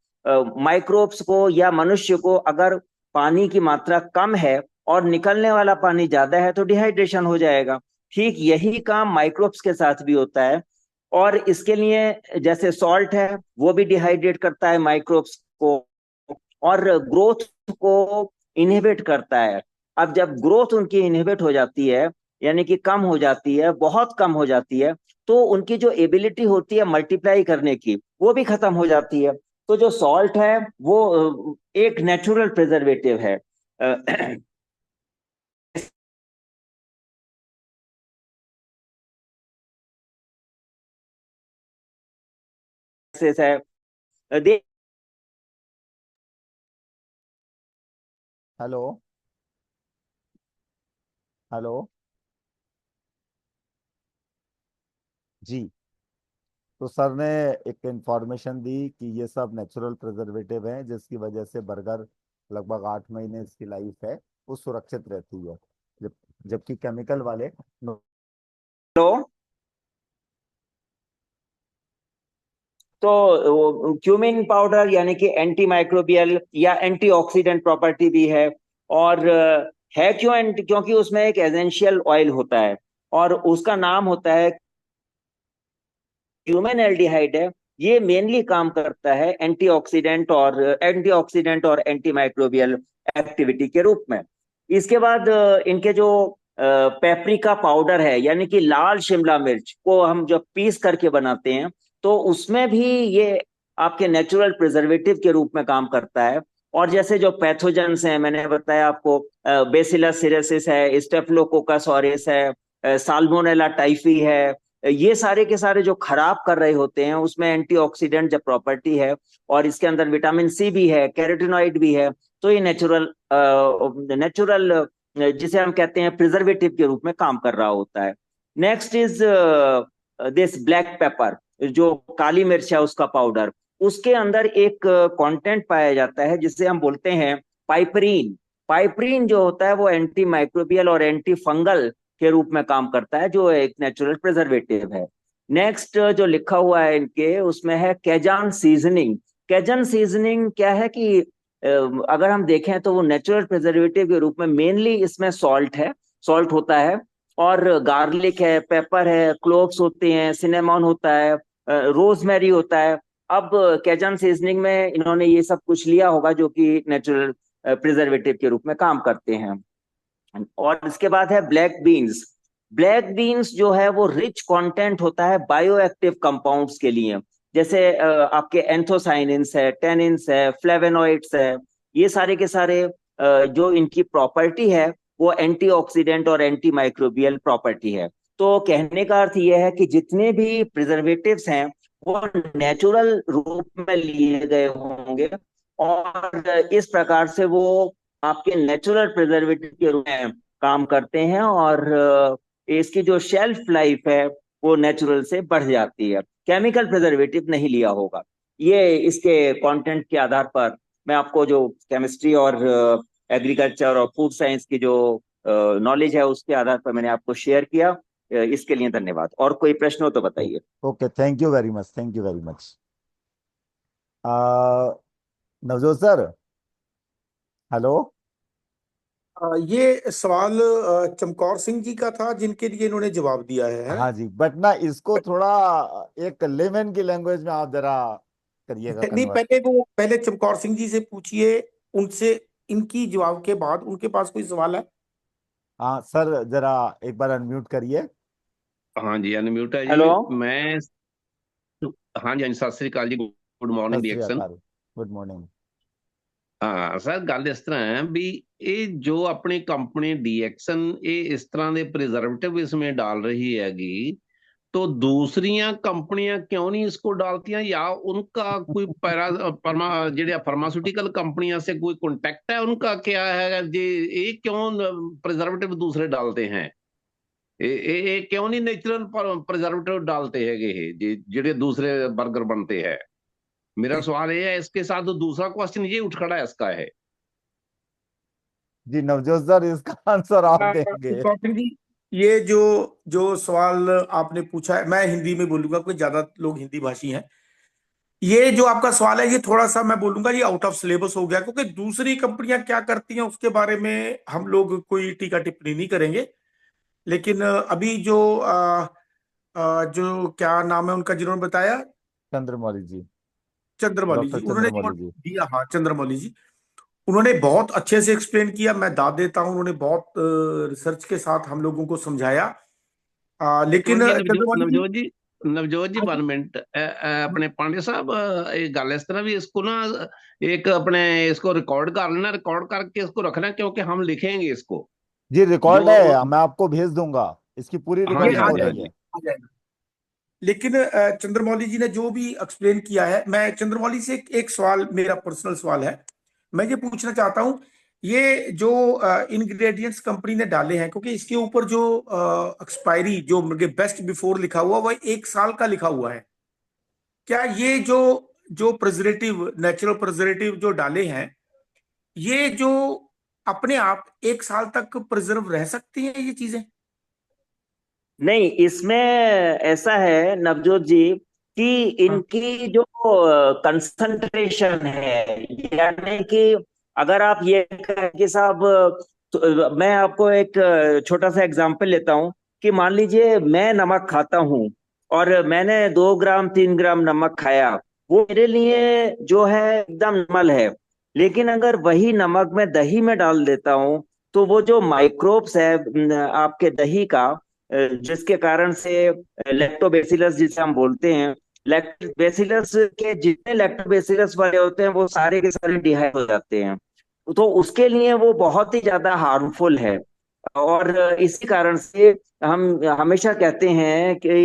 माइक्रोब्स को या मनुष्य को अगर पानी की मात्रा कम है और निकलने वाला पानी ज्यादा है तो डिहाइड्रेशन हो जाएगा। ठीक यही काम माइक्रोब्स के साथ भी होता है, और इसके लिए जैसे सॉल्ट है वो भी डिहाइड्रेट करता है माइक्रोब्स को, और ग्रोथ को इनहिबिट करता है। अब जब ग्रोथ उनकी इनहिबिट हो जाती है, यानी कि कम हो जाती है, बहुत कम हो जाती है, तो उनकी जो एबिलिटी होती है मल्टीप्लाई करने की वो भी खत्म हो जाती है। तो जो सॉल्ट है वो एक नेचुरल प्रिजर्वेटिव है। है दे हेलो। हेलो जी। तो सर ने एक इंफॉर्मेशन दी कि ये सब नेचुरल प्रिजर्वेटिव हैं जिसकी वजह से बर्गर लगभग 8 महीने इसकी लाइफ है वो सुरक्षित रहती है, जबकि केमिकल वाले लो, तो क्यूमिन पाउडर यानी कि एंटी माइक्रोबियल या एंटीऑक्सीडेंट प्रॉपर्टी भी है। और है क्यों एंटी? क्योंकि उसमें एक एसेंशियल ऑयल होता है और उसका नाम होता है क्यूमेन एल्डिहाइड है। ये मेनली काम करता है एंटीऑक्सीडेंट और एंटी माइक्रोबियल एक्टिविटी के रूप में। इसके बाद इनके जो पेपरिका पाउडर है, यानी कि लाल शिमला मिर्च को हम जब पीस करके बनाते हैं तो उसमें भी ये आपके नेचुरल प्रिजर्वेटिव के रूप में काम करता है। और जैसे जो पैथोजेंस हैं, मैंने बताया आपको, बेसिलस सीरेसिस है, स्टेफिलोकोकस ऑरिस है, साल्मोनेला टाइफी है, ये सारे के सारे जो खराब कर रहे होते हैं उसमें एंटीऑक्सीडेंट जब प्रॉपर्टी है, और इसके अंदर विटामिन सी भी है, कैरोटीनॉइड भी है, तो ये नेचुरल नेचुरल जिसे हम कहते हैं प्रिजर्वेटिव के रूप में काम कर रहा होता है। Next is this black pepper, जो काली मिर्च है उसका पाउडर, उसके अंदर एक कंटेंट पाया जाता है जिसे हम बोलते हैं पाइपरीन। पाइपरीन जो होता है वो एंटी माइक्रोबियल और एंटी फंगल के रूप में काम करता है, जो एक नेचुरल प्रिजर्वेटिव है। नेक्स्ट जो लिखा हुआ है इनके, उसमें है कैजान सीजनिंग। कैजन सीजनिंग क्या है कि अगर हम देखें तो वो नेचुरल प्रिजर्वेटिव के रूप में मेनली इसमें सॉल्ट है, सॉल्ट होता है, और गार्लिक है, पेपर है, क्लोव्स होते हैं, सिनेमन होता है, रोजमेरी होता है। अब कैजन सीजनिंग में इन्होंने ये सब कुछ लिया होगा जो कि नेचुरल प्रिजर्वेटिव के रूप में काम करते हैं। और इसके बाद है ब्लैक बीन्स। ब्लैक बीन्स जो है वो रिच कंटेंट होता है बायोएक्टिव कंपाउंड्स के लिए, जैसे आपके एंथोसाइनिन्स है, टेनिन्स है, फ्लेवेनोइड्स है, ये सारे के सारे जो इनकी प्रॉपर्टी है वो एंटीऑक्सीडेंट और एंटी माइक्रोबियल प्रॉपर्टी है। तो कहने का अर्थ यह है कि जितने भी प्रिजर्वेटिव्स हैं वो नेचुरल रूप में लिए गए होंगे, और इस प्रकार से वो आपके नेचुरल प्रिजर्वेटिव के रूप में काम करते हैं, और इसकी जो शेल्फ लाइफ है वो नेचुरल से बढ़ जाती है। केमिकल प्रिजर्वेटिव नहीं लिया होगा। ये इसके कंटेंट के आधार पर मैं आपको जो केमिस्ट्री और एग्रीकल्चर और फूड साइंस की जो नॉलेज है उसके आधार पर मैंने आपको शेयर किया। इसके लिए धन्यवाद। और कोई प्रश्न हो तो बताइए। Okay, thank you very much, thank you very much. Navjot sir, hello. ये सवाल चमकौर सिंह जी का था, जिनके लिए इन्होंने जवाब दिया है हाँ जी, बट ना इसको थोड़ा एक लेमन की लैंग्वेज में आप जरा करिएगा नहीं, कन्वर्ट। पहले चमकौर सिंह जी से पूछिए, उनसे इनकी जवाब के बाद उनके पास कोई सवाल है? हाँ सर, जरा एक बार अनम्यूट करिए। हाँ जी, अनम्यूट है जी। हेलो। मैं हाँ जी, हाँ जी, सत श्री अकाल जी, गुड मॉर्निंग सत श्री रिएक्शन। अकाल, गुड मॉर्निंग। ਹਾਂ ਸਰ, ਗੱਲ ਇਸ ਤਰ੍ਹਾਂ ਹੈ ਵੀ ਇਹ ਜੋ ਆਪਣੀ ਕੰपनी डीएक्शन ਇਹ ਇਸ तरह ਦੇ प्रिजर्वेटिव इसमें डाल रही हैगी, तो दूसरियां कंपनियां क्यों नहीं इसको डालती हैं? या उनका कोई जेडे फार्मास्यूटिकल कंपनियां से कोई कॉन्टेक्ट है उनका, क्या है जी? ये क्यों प्रिजर्वेटिव दूसरे डालते हैं? ये क्यों नहीं नेचुरल प्रिजर्वेटिव डालते हैं ये जी जेडे दूसरे बर्गर बनते हैं? मेरा सवाल ये है। इसके साथ दूसरा क्वेश्चन ये उठ खड़ा है इसका है। जी नवजोत सर, इसका आंसर आप देंगे? चमकौर सिंह जी, ये जो जो सवाल आपने पूछा है, मैं हिंदी में बोलूंगा, कोई ज्यादा लोग हिंदी भाषी हैं। ये जो आपका सवाल है, ये थोड़ा सा मैं बोलूंगा ये आउट ऑफ सिलेबस हो गया, क्योंकि दूसरी कंपनियां क्या करती हैं उसके बारे में हम लोग कोई टीका टिप्पणी नहीं करेंगे। लेकिन अभी जो क्या नाम है उनका जिन्होंने बताया, चंद्रमौली जी, चंद्रमौली जी, डॉक्टर उन्होंने जो चंद्रमौली जी। दिया, हाँ चंद्रमौली जी, उन्होंने बहुत अच्छे से एक्सप्लेन किया। मैं दाद देता हूं, उन्होंने बहुत रिसर्च के साथ हम लोगों को समझाया। लेकिन जी चंद्रमौली जी, नवजोत जी, हाँ जी, 1 मिनट। अपने पांडे साहब, एक गल इस तरह भी इसको ना, एक अपने इसको रिकॉर्ड कर लेना, रिकॉर्ड करके इसको रखना, क्योंकि हम लिखेंगे इसको जी जो। रिकॉर्ड है, मैं आपको भेज दूंगा, इसकी पूरी हाँ ये जी, रिकॉर्डिंग हाँ हो जी, हाँ रही जी। है। आ जाएगा। लेकिन चंद्रमौली जी ने जो भी एक्सप्लेन किया है, मैं चंद्रमौली से एक सवाल, मेरा पर्सनल सवाल है, मैं ये पूछना चाहता हूं, ये जो इंग्रेडिएंट्स कंपनी ने डाले हैं, क्योंकि इसके ऊपर जो एक्सपायरी, जो बेस्ट बिफोर लिखा हुआ, वह 1 साल का लिखा हुआ है। क्या ये जो जो प्रिजर्वेटिव, नेचुरल प्रिजर्वेटिव जो डाले हैं, ये जो अपने आप 1 साल तक प्रिजर्व रह सकती हैं ये चीजें? नहीं, इसमें ऐसा है नवजोत जी कि हाँ, इनकी जो कंसंट्रेशन है, यानी कि अगर आप ये कहें कि साहब, मैं आपको एक छोटा सा एग्जांपल लेता हूं कि मान लीजिए मैं नमक खाता हूं और मैंने 2 ग्राम 3 ग्राम नमक खाया, वो मेरे लिए जो है एकदम नॉर्मल है। लेकिन अगर वही नमक मैं दही में डाल देता हूं, तो वो जो माइक्रोब्स है आपके दही का, जिसके कारण से लैक्टोबैसिलस जिसे हम बोलते हैं, लैक्टोबैसिलस के जितने लैक्टोबैसिलस वाले होते हैं वो सारे के सारे डिहाइड हो जाते हैं। तो उसके लिए वो बहुत ही ज्यादा हार्मफुल है। और इसी कारण से हम हमेशा कहते हैं कि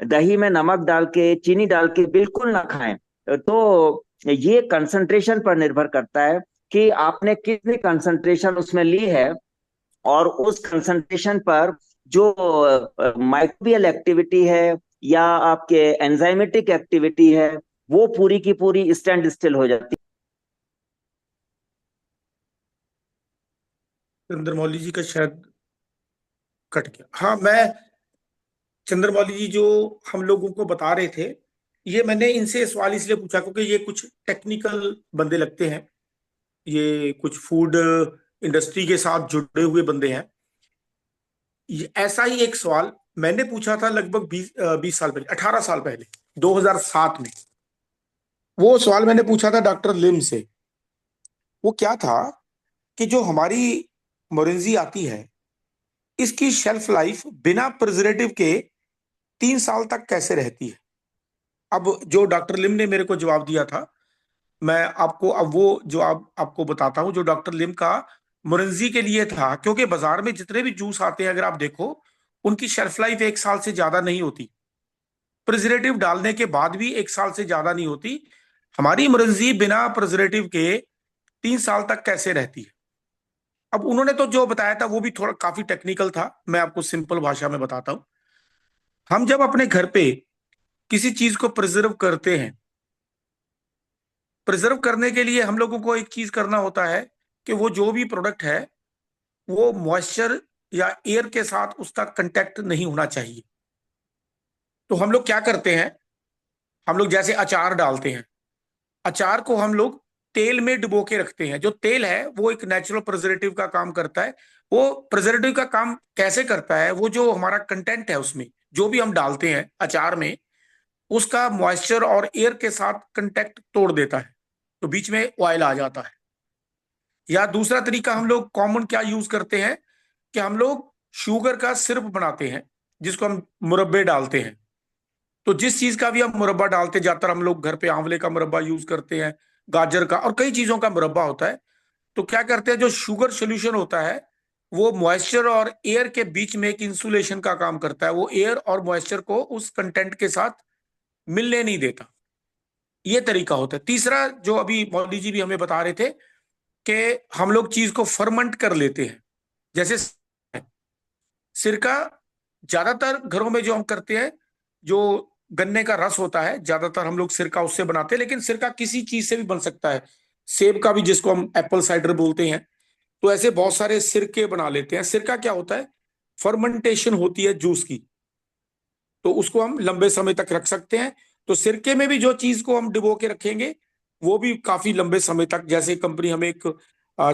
दही में नमक डाल के, चीनी डाल के बिल्कुल ना खाएं। तो ये कंसंट्रेशन पर निर्भर करता है कि आपने कितनी कंसंट्रेशन उसमें ली है, और उस कंसंट्रेशन पर जो माइक्रोबियल एक्टिविटी है या आपके एंजाइमेटिक एक्टिविटी है, वो पूरी की पूरी स्टैंड स्टिल हो जाती चंद्रमौली जी का शायद कट गया। हाँ, मैं चंद्रमौली जी जो हम लोगों को बता रहे थे, ये मैंने इनसे सवाल इसलिए पूछा क्योंकि ये कुछ टेक्निकल बंदे लगते हैं, ये कुछ फूड इंडस्ट्री के साथ जुड़े हुए बंदे हैं। ऐसा ही एक सवाल मैंने पूछा था लगभग 20 साल पहले, 18 साल पहले, 2007 में। वो सवाल मैंने पूछा था डॉक्टर लिम से। वो क्या था कि जो हमारी मोरिंजी आती है, इसकी शेल्फ लाइफ बिना प्रिजर्वेटिव के 3 साल तक कैसे रहती है? अब जो डॉक्टर लिम ने मेरे को जवाब दिया था, मैं आपको अब वो जवाब आपको बताता हूं, जो डॉक्टर लिम का मोरिंजी के लिए था। क्योंकि बाजार में जितने भी जूस आते हैं, अगर आप देखो, उनकी शेल्फ लाइफ 1 साल से ज्यादा नहीं होती। प्रिजर्वेटिव डालने के बाद भी 1 साल से ज्यादा नहीं होती। हमारी मोरिंजी बिना प्रिजर्वेटिव के 3 साल तक कैसे रहती है? अब उन्होंने तो जो बताया था वो भी थोड़ा काफी टेक्निकल था, मैं आपको सिंपल भाषा में बताता हूं। हम जब अपने घर पे किसी चीज को प्रिजर्व करते हैं, प्रिजर्व करने के लिए हम लोगों को एक चीज करना होता है कि वो जो भी प्रोडक्ट है वो मॉइस्चर या एयर के साथ उसका कंटेक्ट नहीं होना चाहिए। तो हम लोग क्या करते हैं, हम लोग जैसे अचार डालते हैं, अचार को हम लोग तेल में डुबो के रखते हैं। जो तेल है वो एक नेचुरल प्रिजर्वेटिव का काम करता है। वो प्रिजर्वेटिव का काम कैसे करता है, वो जो हमारा कंटेंट है उसमें जो भी हम डालते हैं अचार में, उसका मॉइस्चर और एयर के साथ कंटेक्ट तोड़ देता है, तो बीच में ऑयल आ जाता है। या दूसरा तरीका हम लोग कॉमन क्या यूज करते हैं कि हम लोग शुगर का सिरप बनाते हैं जिसको हम मुरब्बे डालते हैं। तो जिस चीज का भी हम मुरब्बा डालते, ज्यादातर हम लोग घर पे आंवले का मुरब्बा यूज करते हैं, गाजर का, और कई चीजों का मुरब्बा होता है। तो क्या करते हैं, जो शुगर सोल्यूशन होता है वो मॉइस्चर और एयर के बीच में एक इंसुलेशन का काम करता है। वो एयर और मॉइस्चर को उस कंटेंट के साथ मिलने नहीं देता। ये तरीका होता है। तीसरा जो अभी मौली जी भी हमें बता रहे थे कि हम लोग चीज को फर्मेंट कर लेते हैं। जैसे सिरका, ज्यादातर घरों में जो हम करते हैं, जो गन्ने का रस होता है, ज्यादातर हम लोग सिरका उससे बनाते हैं, लेकिन सिरका किसी चीज से भी बन सकता है। सेब का भी, जिसको हम एप्पल साइडर बोलते हैं। तो ऐसे बहुत सारे सिरके बना लेते हैं। सिरका क्या होता है, फर्मेंटेशन होती है जूस की, तो उसको हम लंबे समय तक रख सकते हैं। तो सिरके में भी जो चीज को हम डुबो के रखेंगे वो भी काफी लंबे समय तक, जैसे कंपनी हमें एक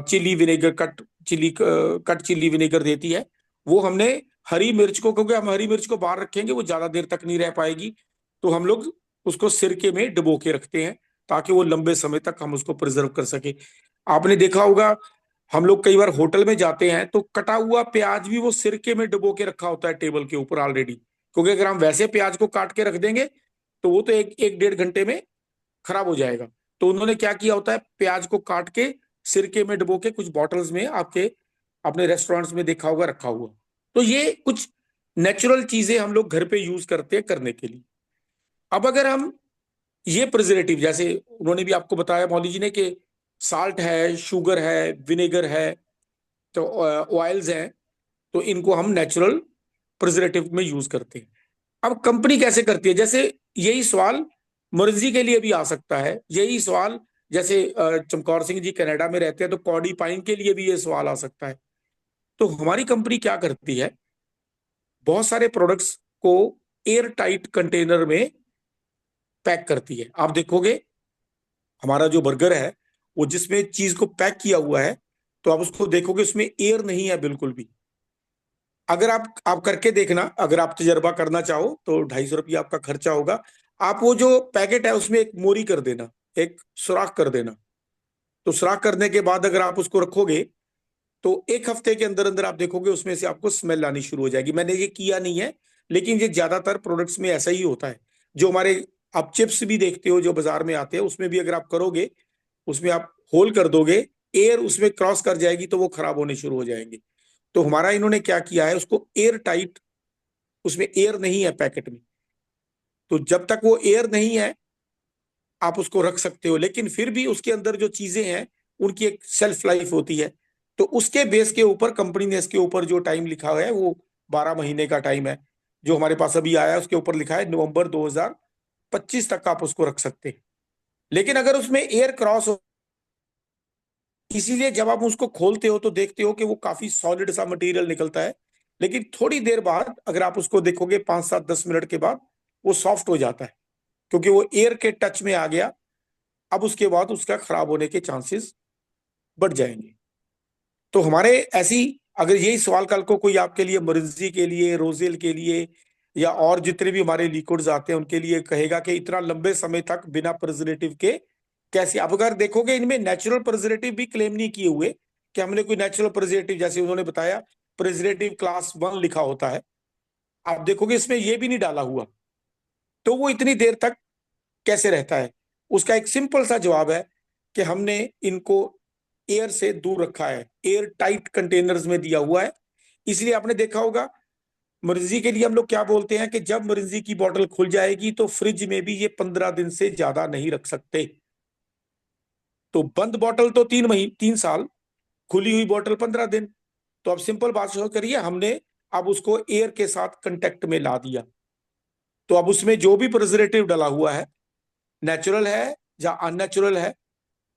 chili vinegar, cut chili vinegar देती है, वो हमने हरी मिर्च को, क्योंकि हम हरी मिर्च को बाहर रखेंगे वो ज्यादा देर तक नहीं रह पाएगी, तो हम लोग उसको सिरके में डुबो के रखते हैं ताकि वो लंबे समय तक हम उसको प्रिजर्व कर सके। आपने देखा होगा, हम लोग कई बार होटल में जाते हैं तो कटा हुआ प्याज भी वो सिरके में डुबो के रखा होता है टेबल के ऊपर ऑलरेडी, क्योंकि अगर हम वैसे प्याज को काट के रख देंगे तो वो तो एक एक डेढ़ घंटे में खराब हो जाएगा। तो उन्होंने क्या किया होता है, प्याज को काट के सिरके में डुबो के कुछ बॉटल्स में आपके अपने रेस्टोरेंट्स में देखा होगा रखा हुआ। तो ये कुछ नेचुरल चीजें हम लोग घर पे यूज करते हैं करने के लिए। अब अगर हम ये प्रिजर्वेटिव, जैसे उन्होंने भी आपको बताया मौली जी ने, कि साल्ट है, शुगर है, विनेगर है, तो ऑयल्स हैं, तो इनको हम नेचुरल प्रिजर्वेटिव में यूज करते हैं। अब कंपनी कैसे करती है, जैसे यही सवाल मुर्जी के लिए भी आ सकता है। यही सवाल जैसे चमकौर सिंह जी कनाडा में रहते हैं तो कॉडी पाइन के लिए भी ये सवाल आ सकता है। तो हमारी कंपनी क्या करती है, बहुत सारे प्रोडक्ट्स को एयर टाइट कंटेनर में पैक करती है। आप देखोगे हमारा जो बर्गर है वो जिसमें चीज को पैक किया हुआ है, तो आप उसको देखोगे उसमें एयर नहीं है बिल्कुल भी। अगर आप करके देखना, अगर आप तजर्बा करना चाहो तो 250 रुपया आपका खर्चा होगा। आप वो जो पैकेट है उसमें एक मोरी कर देना, एक सुराख कर देना। तो सुराख करने के बाद अगर आप उसको रखोगे तो एक हफ्ते के अंदर अंदर आप देखोगे उसमें से आपको स्मेल आनी शुरू हो जाएगी। मैंने ये किया नहीं है, लेकिन ये ज्यादातर प्रोडक्ट्स में ऐसा ही होता है। जो हमारे आप चिप्स भी देखते हो जो बाजार में आते हैं, उसमें भी अगर आप करोगे, उसमें आप होल कर दोगे, एयर उसमें क्रॉस कर जाएगी तो वो खराब होने शुरू हो जाएंगे। तो हमारा इन्होंने क्या किया है, उसको एयर टाइट, उसमें एयर नहीं है पैकेट में, तो जब तक वो एयर नहीं है आप उसको रख सकते हो, लेकिन फिर भी उसके अंदर जो चीजें हैं उनकी एक शेल्फ लाइफ होती है। तो उसके बेस के ऊपर कंपनी ने इसके ऊपर जो टाइम लिखा हुआ है वो 12 महीने का टाइम है। जो हमारे पास अभी आया है उसके ऊपर लिखा है नवंबर 2025 तक आप उसको रख सकते हैं। लेकिन अगर उसमें एयर क्रॉस हो, इसीलिए जब आप उसको खोलते हो तो देखते हो कि वो काफी सॉलिड सा मटेरियल निकलता है, लेकिन थोड़ी देर बाद अगर आप उसको देखोगे 5-7-10 मिनट के बाद वो सॉफ्ट हो जाता है, क्योंकि वो एयर के टच में आ गया। अब उसके बाद उसका खराब होने के चांसेस बढ़ जाएंगे। तो हमारे ऐसी, अगर यही सवाल कल को कोई आपके लिए मर्जी के लिए, रोजेल के लिए, या और जितने भी हमारे लिक्विड्स आते हैं उनके लिए कहेगा कि इतना लंबे समय तक बिना प्रिजर्वेटिव के कैसे, आप अगर देखोगे इनमें नेचुरल प्रिजर्वेटिव भी क्लेम नहीं किए हुए कि हमने कोई नेचुरल प्रिजर्वेटिव, जैसे उन्होंने बताया प्रिजर्वेटिव क्लास 1 लिखा होता है, आप देखोगे इसमें ये भी नहीं डाला हुआ। तो वो इतनी देर तक कैसे रहता है, उसका एक सिंपल सा जवाब है कि हमने इनको एयर से दूर रखा है, एयर टाइट कंटेनर्स में दिया हुआ है। इसलिए आपने देखा होगा मर्जी के लिए हम लोग क्या बोलते हैं कि जब मर्जी की बोतल खुल जाएगी तो फ्रिज में भी ये 15 दिन से ज्यादा नहीं रख सकते। तो बंद बोतल तो 3 साल, खुली हुई बोतल 15 दिन। तो अब सिंपल बात करिए, हमने अब उसको एयर के साथ कांटेक्ट में ला दिया, तो अब उसमें जो भी प्रिजर्वेटिव डला हुआ है, नेचुरल है या अननेचुरल है,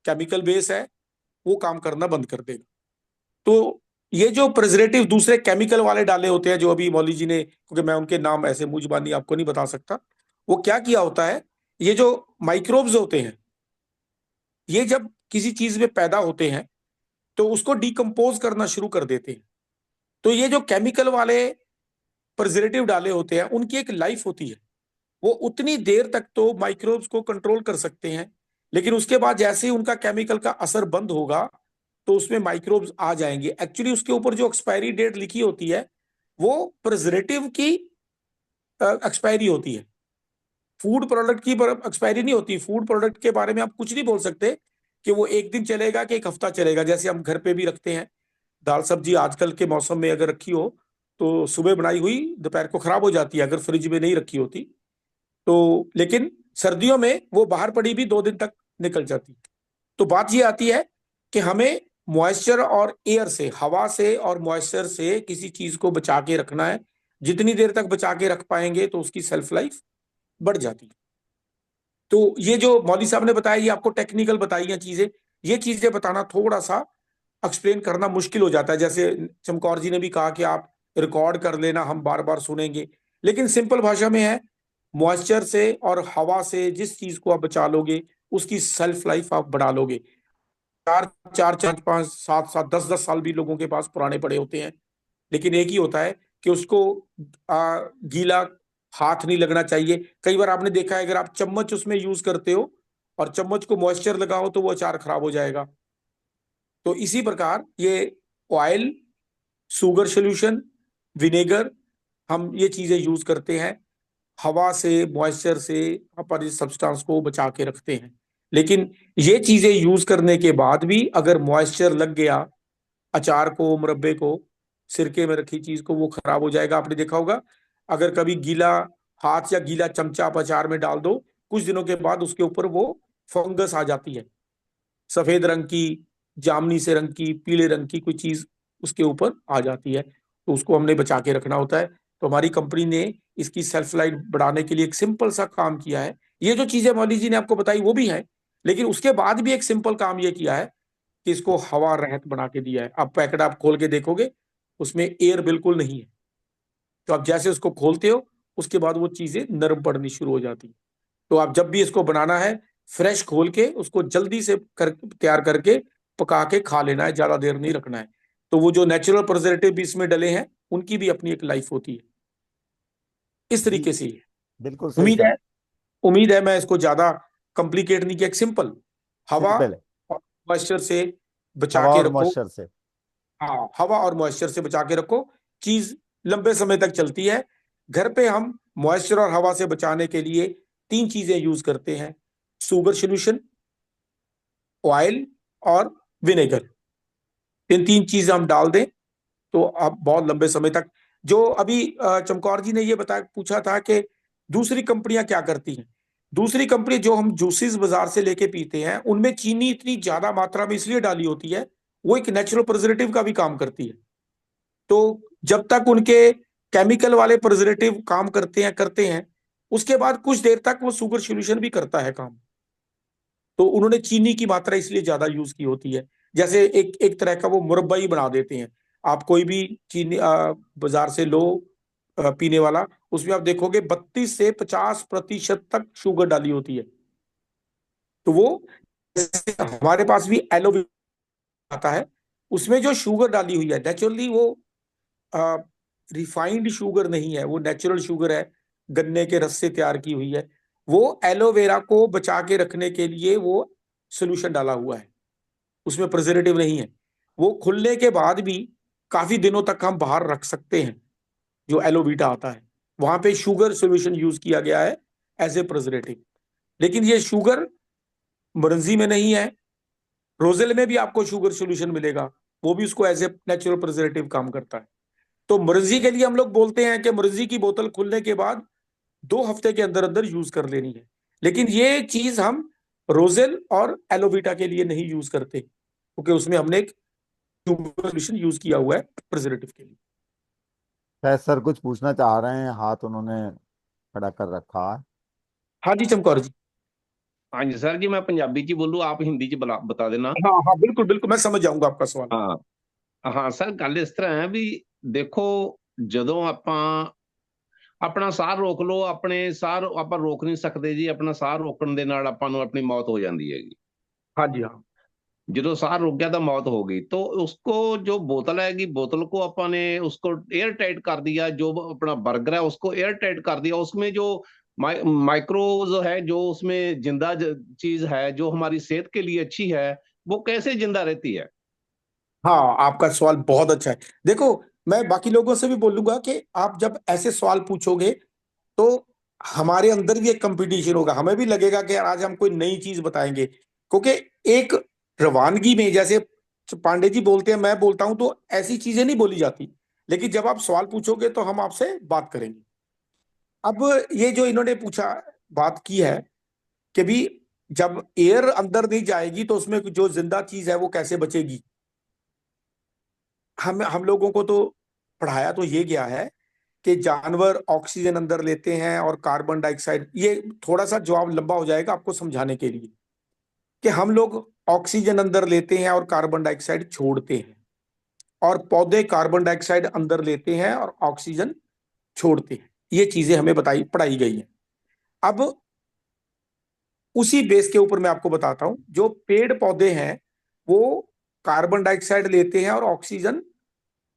केमिकल बेस है, वो काम करना बंद कर देगा। तो ये जो प्रिजर्वेटिव दूसरे केमिकल वाले डाले होते हैं, जो अभी मौली जी ने, क्योंकि मैं उनके नाम ऐसे मुंह जुबानी आपको नहीं बता सकता, वो क्या किया होता है, ये जो माइक्रोब्स होते हैं, ये जब किसी चीज में पैदा होते हैं तो उसको डिकम्पोज करना शुरू कर देते हैं। तो ये जो केमिकल वाले प्रिजर्वेटिव डाले होते हैं, उनकी एक लाइफ होती है, वो उतनी देर तक तो माइक्रोब्स को कंट्रोल कर सकते हैं, लेकिन उसके बाद जैसे ही उनका केमिकल का असर बंद होगा तो उसमें माइक्रोब्स आ जाएंगे। एक्चुअली उसके ऊपर जो एक्सपायरी डेट लिखी होती है वो प्रिजर्वेटिव की एक्सपायरी होती है, फूड प्रोडक्ट की एक्सपायरी नहीं होती। फूड प्रोडक्ट के बारे में आप कुछ नहीं बोल सकते कि वो एक दिन चलेगा कि एक हफ्ता चलेगा। जैसे हम घर पे भी रखते हैं दाल सब्जी, आजकल के मौसम में अगर रखी हो तो सुबह बनाई हुई दोपहर को खराब हो जाती है अगर फ्रिज में नहीं रखी होती तो, लेकिन सर्दियों में वो बाहर पड़ी भी 2 दिन तक निकल जाती है। तो बात ये आती है कि हमें मॉइस्चर और एयर से, हवा से और मॉइस्चर से किसी चीज को बचा के रखना है। जितनी देर तक बचा के रख पाएंगे तो उसकी सेल्फ लाइफ बढ़ जाती है। तो ये जो मौली साहब ने बताया, ये आपको टेक्निकल बताई हैं चीजें, ये चीजें बताना थोड़ा सा एक्सप्लेन करना मुश्किल हो जाता है। जैसे चमकौर जी ने भी कहा कि आप रिकॉर्ड कर लेना, हम बार बार सुनेंगे, लेकिन सिंपल भाषा में है, मॉइस्चर से और हवा से जिस चीज को आप बचा लोगे उसकी सेल्फ लाइफ आप बढ़ा लोगे। 4, 4, 5, 5, 7, 7, 10, 10 साल भी लोगों के पास पुराने पड़े होते हैं, लेकिन एक ही होता है कि उसको गीला हाथ नहीं लगना चाहिए। कई बार आपने देखा है अगर आप चम्मच उसमें यूज करते हो और चम्मच को मॉइस्चर लगाओ तो वो अचार खराब हो जाएगा। तो इसी प्रकार ये ऑयल, शुगर सोल्यूशन, विनेगर, हम ये चीजें यूज करते हैं, हवा से, मॉइस्चर से अपन इस सब्सटेंस को बचा के रखते हैं। लेकिन ये चीजें यूज करने के बाद भी अगर मॉइस्चर लग गया अचार को, मुरब्बे को, सिरके में रखी चीज को, वो खराब हो जाएगा। आपने देखा होगा अगर कभी गीला हाथ या गीला चमचा आप अचार में डाल दो, कुछ दिनों के बाद उसके ऊपर वो फंगस आ जाती है, सफेद रंग की, जामनी से रंग की, पीले रंग की कोई चीज उसके ऊपर आ जाती है। तो उसको हमने बचा के रखना होता है। तो हमारी कंपनी ने इसकी सेल्फ लाइफ बढ़ाने के लिए एक सिंपल सा काम किया है। ये जो चीजें मौली जी ने आपको बताई वो भी है, लेकिन उसके बाद भी एक सिंपल काम ये किया है कि इसको हवा रहित बना के दिया है। आप पैकेट आप खोल के देखोगे उसमें एयर बिल्कुल नहीं है, तो आप जैसे उसको खोलते हो उसके बाद वो चीजें नरम पड़नी शुरू हो जाती है। तो आप जब भी इसको बनाना है, फ्रेश खोल के उसको जल्दी से तैयार करके पका के खा लेना है, ज्यादा देर नहीं रखना है। तो वो जो नेचुरल प्रिजर्वेटिव भी इसमें डले हैं उनकी भी अपनी एक लाइफ होती है। इस जी तरीके से ही है। बिल्कुल सही उम्मीद है सर। उम्मीद है मैं इसको ज्यादा कॉम्प्लिकेट नहीं किया, एक सिंपल हवा सिंपल है, और मॉइस्चर से बचा हवा के और रखो। मॉइस्चर से। हाँ, हवा और मॉइस्चर से बचा के रखो, चीज लंबे समय तक चलती है। घर पे हम मॉइस्चर और हवा से बचाने के लिए 3 चीजें यूज करते हैं, शुगर सोल्यूशन, ऑयल और विनेगर। इन 3 चीज हम डाल दें तो आप बहुत लंबे समय तक, जो अभी चमकौर जी ने ये बताया, पूछा था कि दूसरी कंपनियां क्या करती हैं। दूसरी कंपनी जो हम जूसेस बाजार से लेके पीते हैं उनमें चीनी इतनी ज्यादा मात्रा में इसलिए डाली होती है, वो एक नेचुरल प्रिजर्वेटिव का भी काम करती है। तो जब तक उनके केमिकल वाले प्रिजर्वेटिव काम करते हैं उसके बाद कुछ देर तक वो शुगर सोल्यूशन भी करता है काम। तो उन्होंने चीनी की मात्रा इसलिए ज्यादा यूज की होती है। जैसे एक एक तरह का वो मुरब्बा ही बना देते हैं। आप कोई भी चीनी बाजार से लो पीने वाला, उसमें आप देखोगे 32 से 50% तक शुगर डाली होती है। तो वो हमारे पास भी एलोवेरा आता है, उसमें जो शुगर डाली हुई है नेचुरली वो रिफाइंड शुगर नहीं है, वो नेचुरल शुगर है, गन्ने के रस से तैयार की हुई है। वो एलोवेरा को बचा के रखने के लिए वो सोल्यूशन डाला हुआ है, उसमें प्रिजर्वेटिव नहीं है। वो खुलने के बाद भी काफी दिनों तक हम बाहर रख सकते हैं। जो एलोवीटा आता है वहां पे शुगर सोल्यूशन यूज किया गया है एज ए प्रिजर्वेटिव। लेकिन ये शुगर मरंजी में नहीं है, रोजेल में भी आपको शुगर सोल्यूशन मिलेगा, वो भी उसको एज ए नेचुरल प्रिजर्वेटिव काम करता है। तो मुर्जी के लिए हम लोग बोलते हैं कि मुर्जी की बोतल खुलने के बाद 2 हफ्ते के अंदर अंदर यूज कर लेनी है, लेकिन ये चीज हम रोजेल और एलोवीटा के लिए नहीं यूज करते, क्योंकि उसमें हमने एक सोल्यूशन यूज किया हुआ है प्रिजर्वेटिव के लिए। शायद सर कुछ पूछना चाह रहे हैं, हाथ उन्होंने खड़ा कर रखा है। हाँ जी चमकौर जी। ਹਾਂਜੀ ਸਰ ਜੀ, ਮੈਂ ਪੰਜਾਬੀ ਚ ਹੀ ਬੋਲੂ, ਆਪ ਹਿੰਦੀ ਚ ਬਤਾ ਦੇਣਾ। हाँ हाँ बिल्कुल बिल्कुल, मैं समझ जाऊंगा आपका सवाल। ਹਾਂ ਹਾਂ ਸਰ, ਗੱਲ ਇਸ ਤਰ੍ਹਾਂ ਹੈ ਵੀ ਦੇਖੋ, ਜਦੋਂ ਆਪਾਂ ਆਪਣਾ ਸਾਹ ਰੋਕ ਲਓ, ਆਪਣੇ ਸਾਹ ਆਪਾਂ ਰੋਕ ਨਹੀਂ ਸਕਦੇ ਜੀ, ਆਪਣਾ ਸਾਹ ਰੋਕਣ ਦੇ ਨਾਲ ਆਪਾਂ ਨੂੰ ਆਪਣੀ ਮੌਤ ਹੋ ਜਾਂਦੀ ਹੈਗੀ। हाँ जी हाँ। ਜਦੋਂ ਸਾਹ रुक गया तो मौत हो गई, तो उसको जो बोतल हैगी, बोतल को अपने उसको एयर टाइट कर दिया, जो अपना बर्गर है उसको एयर टाइट कर दिया, उसमें जो माइक्रोज है, जो उसमें जिंदा चीज है जो हमारी सेहत के लिए अच्छी है, वो कैसे जिंदा रहती है? हाँ आपका सवाल बहुत अच्छा है। देखो, मैं बाकी लोगों से भी बोलूंगा कि आप जब ऐसे सवाल पूछोगे तो हमारे अंदर भी एक कंपटीशन होगा, हमें भी लगेगा कि यार आज हम कोई नई चीज बताएंगे, क्योंकि एक रवानगी में जैसे पांडे जी बोलते हैं, मैं बोलता हूं, तो ऐसी चीजें नहीं बोली जाती। लेकिन जब आप सवाल पूछोगे तो हम आपसे बात करेंगे। अब ये जो इन्होंने पूछा, बात की है कि भी जब एयर अंदर नहीं जाएगी तो उसमें जो जिंदा चीज है वो कैसे बचेगी। हम लोगों को तो पढ़ाया तो ये गया है कि जानवर ऑक्सीजन अंदर लेते हैं और कार्बन डाइऑक्साइड, ये थोड़ा सा जवाब लंबा हो जाएगा आपको समझाने के लिए, कि हम लोग ऑक्सीजन अंदर लेते हैं और कार्बन डाइऑक्साइड छोड़ते हैं, और पौधे कार्बन डाइऑक्साइड अंदर लेते हैं और ऑक्सीजन छोड़ते हैं। ये चीजें हमें पढ़ाई गई हैं। अब उसी बेस के ऊपर मैं आपको बताता हूं, जो पेड़ पौधे हैं वो कार्बन डाइऑक्साइड लेते हैं और ऑक्सीजन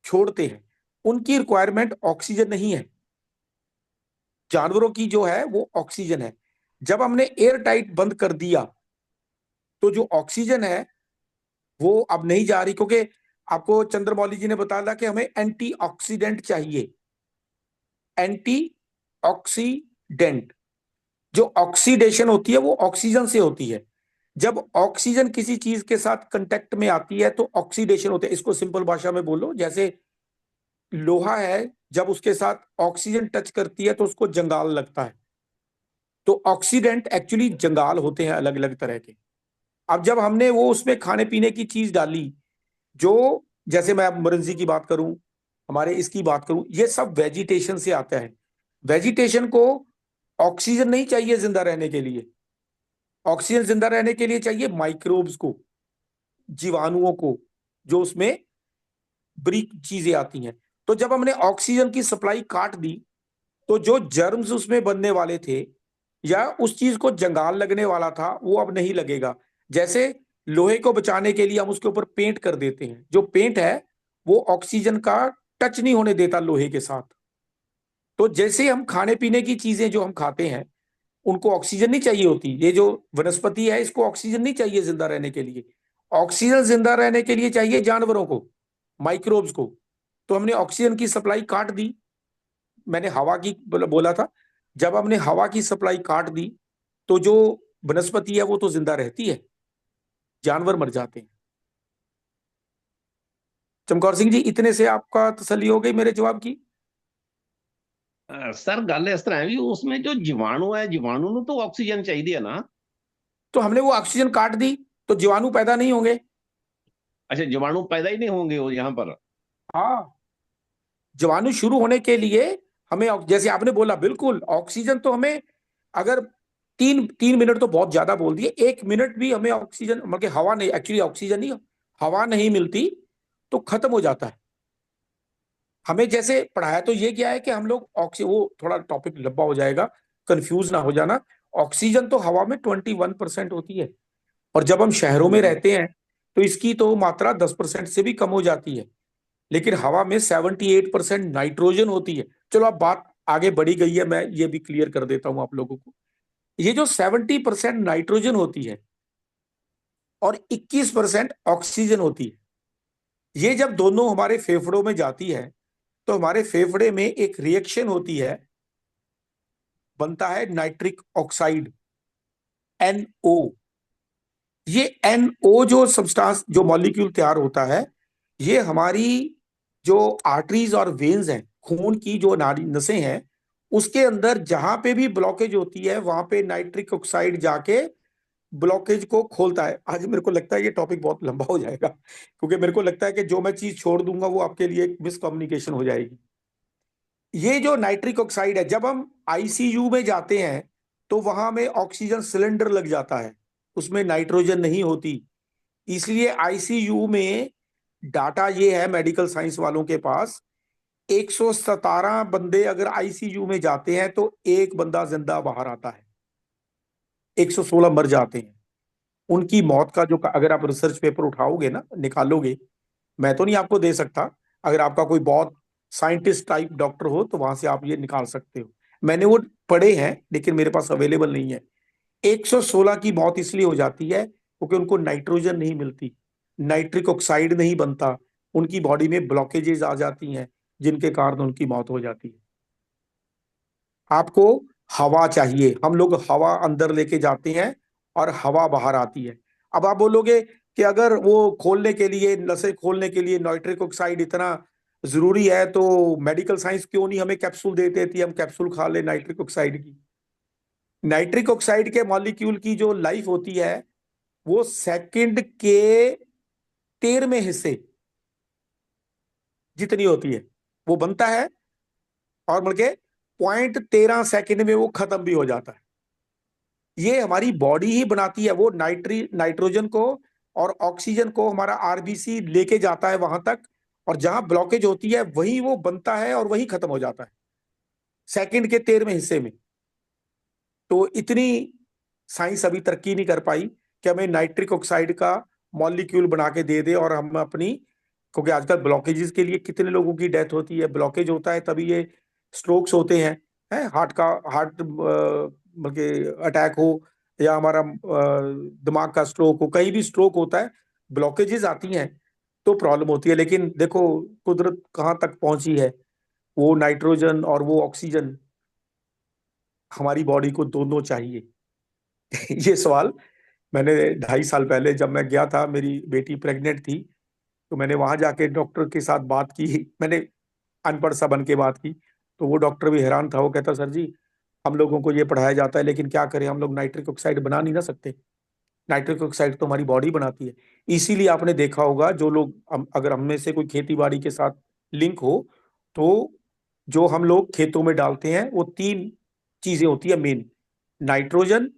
छोड़ते हैं, उनकी रिक्वायरमेंट ऑक्सीजन नहीं है। जानवरों की जो है वो ऑक्सीजन है। जब हमने एयर टाइट बंद कर दिया तो जो ऑक्सीजन है वो अब नहीं जा रही, क्योंकि आपको चंद्रमौली जी ने बताया कि हमें एंटीऑक्सीडेंट चाहिए। एंटीऑक्सीडेंट, जो ऑक्सीडेशन होती है वो ऑक्सीजन से होती है। जब ऑक्सीजन किसी चीज के साथ कांटेक्ट में आती है तो ऑक्सीडेशन होता है। इसको सिंपल भाषा में बोलो, जैसे लोहा है, जब उसके साथ ऑक्सीजन टच करती है तो उसको जंगाल लगता है। तो ऑक्सीडेंट एक्चुअली जंगाल होते हैं अलग अलग तरह के। अब जब हमने वो उसमें खाने पीने की चीज डाली, जो जैसे मैं अब मुरंजी की बात करूं, हमारे इसकी बात करूं, ये सब वेजिटेशन से आता है। वेजिटेशन को ऑक्सीजन नहीं चाहिए जिंदा रहने के लिए। ऑक्सीजन जिंदा रहने के लिए चाहिए माइक्रोब्स को, जीवाणुओं को, जो उसमें ब्रीक चीजें आती हैं। तो जब हमने ऑक्सीजन की सप्लाई काट दी तो जो जर्म्स उसमें बनने वाले थे या उस चीज को जंगाल लगने वाला था वो अब नहीं लगेगा। जैसे लोहे को बचाने के लिए हम उसके ऊपर पेंट कर देते हैं, जो पेंट है वो ऑक्सीजन का टच नहीं होने देता लोहे के साथ। तो जैसे हम खाने पीने की चीजें जो हम खाते हैं उनको ऑक्सीजन नहीं चाहिए होती, ये जो वनस्पति है इसको ऑक्सीजन नहीं चाहिए जिंदा रहने के लिए। ऑक्सीजन जिंदा रहने के लिए चाहिए जानवरों को, माइक्रोब्स को। तो हमने ऑक्सीजन की सप्लाई काट दी। मैंने हवा की बोला था, जब हमने हवा की सप्लाई काट दी तो जो वनस्पति है वो तो जिंदा रहती है, जानवर मर जाते हैं। चमकौर सिंह जी, इतने से आपका तसल्ली हो गई मेरे जवाब की? सर गल इस तरह है भी उसमें जो जीवाणु है, जीवाणु ਨੂੰ तो ऑक्सीजन चाहिए है ना। तो हमने वो ऑक्सीजन काट दी तो जीवाणु पैदा नहीं होंगे। अच्छा, जीवाणु पैदा ही नहीं होंगे वो यहाँ पर। हाँ, जीवाणु शुरू होने के लिए हमें, जैसे आपने बोला बिल्कुल, ऑक्सीजन तो हमें, अगर 3 मिनट तो बहुत ज्यादा बोल दिए, 1 मिनट भी हमें ऑक्सीजन, मतलब हवा नहीं, एक्चुअली ऑक्सीजन नहीं, हवा नहीं मिलती तो खत्म हो जाता है। हमें जैसे पढ़ाया तो ये क्या है कि हम लोग वो थोड़ा टॉपिक लंबा हो जाएगा, कंफ्यूज ना हो जाना। ऑक्सीजन तो हवा में 21% होती है, और जब हम शहरों में रहते हैं तो इसकी तो मात्रा 10% से भी कम हो जाती है। लेकिन हवा में 78% नाइट्रोजन होती है। चलो अब बात आगे बढ़ी गई है, मैं ये भी क्लियर कर देता हूं आप लोगों को। ये जो 70% नाइट्रोजन होती है और 21% ऑक्सीजन होती है, ये जब दोनों हमारे फेफड़ों में जाती है तो हमारे फेफड़े में एक रिएक्शन होती है, बनता है नाइट्रिक ऑक्साइड, NO। ये NO जो सब्सटेंस, जो मॉलिक्यूल तैयार होता है, ये हमारी जो आर्टरीज और वेन्स हैं, खून की जो नाड़ी नसें हैं, उसके अंदर जहां पे भी ब्लॉकेज होती है वहां पे नाइट्रिक ऑक्साइड जाके ब्लॉकेज को खोलता है। आज मेरे को लगता है ये टॉपिक बहुत लंबा हो जाएगा, क्योंकि मेरे को लगता है कि जो मैं चीज छोड़ दूंगा वो आपके लिए एक मिसकम्युनिकेशन हो जाएगी। ये जो नाइट्रिक ऑक्साइड है, जब हम आईसीयू में जाते हैं तो वहां में ऑक्सीजन सिलेंडर लग जाता है, उसमें नाइट्रोजन नहीं होती। इसलिए आईसीयू में डाटा ये है मेडिकल साइंस वालों के पास, 117 बंदे अगर आईसीयू में जाते हैं तो एक बंदा जिंदा बाहर आता है, 116 मर जाते हैं। उनकी मौत का जो, अगर आप रिसर्च पेपर उठाओगे ना, निकालोगे, मैं तो नहीं आपको दे सकता, अगर आपका कोई बहुत साइंटिस्ट टाइप डॉक्टर हो तो वहां से आप ये निकाल सकते हो। मैंने वो पढ़े हैं लेकिन मेरे पास अवेलेबल नहीं है। 116 की मौत इसलिए हो जाती है क्योंकि उनको नाइट्रोजन नहीं मिलती, नाइट्रिक ऑक्साइड नहीं बनता, उनकी बॉडी में ब्लॉकेजेस आ जाती हैं जिनके कारण उनकी मौत हो जाती है। आपको हवा चाहिए, हम लोग हवा अंदर लेके जाते हैं और हवा बाहर आती है। अब आप बोलोगे कि अगर वो खोलने के लिए, नसें खोलने के लिए नाइट्रिक ऑक्साइड इतना जरूरी है तो मेडिकल साइंस क्यों नहीं हमें कैप्सूल देते थी, हम कैप्सूल खा ले नाइट्रिक ऑक्साइड की। नाइट्रिक ऑक्साइड के मॉलिक्यूल की जो लाइफ होती है वो सेकंड के 13वें हिस्से जितनी होती है, वो बनता है और बल्कि 0.13 सेकंड में वो खत्म भी हो जाता है। ये हमारी बॉडी ही बनाती है, वो नाइट्रोजन को और ऑक्सीजन को हमारा आरबीसी लेके जाता है वहां तक, और जहां ब्लॉकेज होती है वही वो बनता है और वही खत्म हो जाता है सेकंड के 13वें हिस्से में। तो इतनी साइंस अभी तरक्की नहीं कर पाई कि हमें नाइट्रिक ऑक्साइड का मॉलिक्यूल बना के दे दे और हम अपनी, क्योंकि आजकल ब्लॉकेजेस के लिए कितने लोगों की डेथ होती है, ब्लॉकेज होता है तभी ये स्ट्रोक्स होते हैं, हार्ट बल्कि अटैक हो या हमारा दिमाग का स्ट्रोक हो, कहीं भी स्ट्रोक होता है, ब्लॉकेजेस आती हैं तो प्रॉब्लम होती है। लेकिन देखो कुदरत कहाँ तक पहुंची है, वो नाइट्रोजन और वो ऑक्सीजन, हमारी बॉडी को दोनों चाहिए। ये सवाल मैंने 2.5 साल पहले जब मैं गया था, मेरी बेटी प्रेग्नेंट थी, तो मैंने वहां जाके डॉक्टर के साथ बात की, मैंने अनपढ़ सा बन के बात की, तो वो डॉक्टर भी हैरान था। वो कहता, सर जी हम लोगों को ये पढ़ाया जाता है लेकिन क्या करें, हम लोग नाइट्रिक ऑक्साइड बना नहीं ना सकते, नाइट्रिक ऑक्साइड तो हमारी बॉडी बनाती है। इसीलिए आपने देखा होगा जो लोग अगर हम में से कोई खेती बाड़ी के साथ लिंक हो तो जो हम लोग खेतों में डालते हैं वो 3 चीजें होती है मेन, नाइट्रोजन,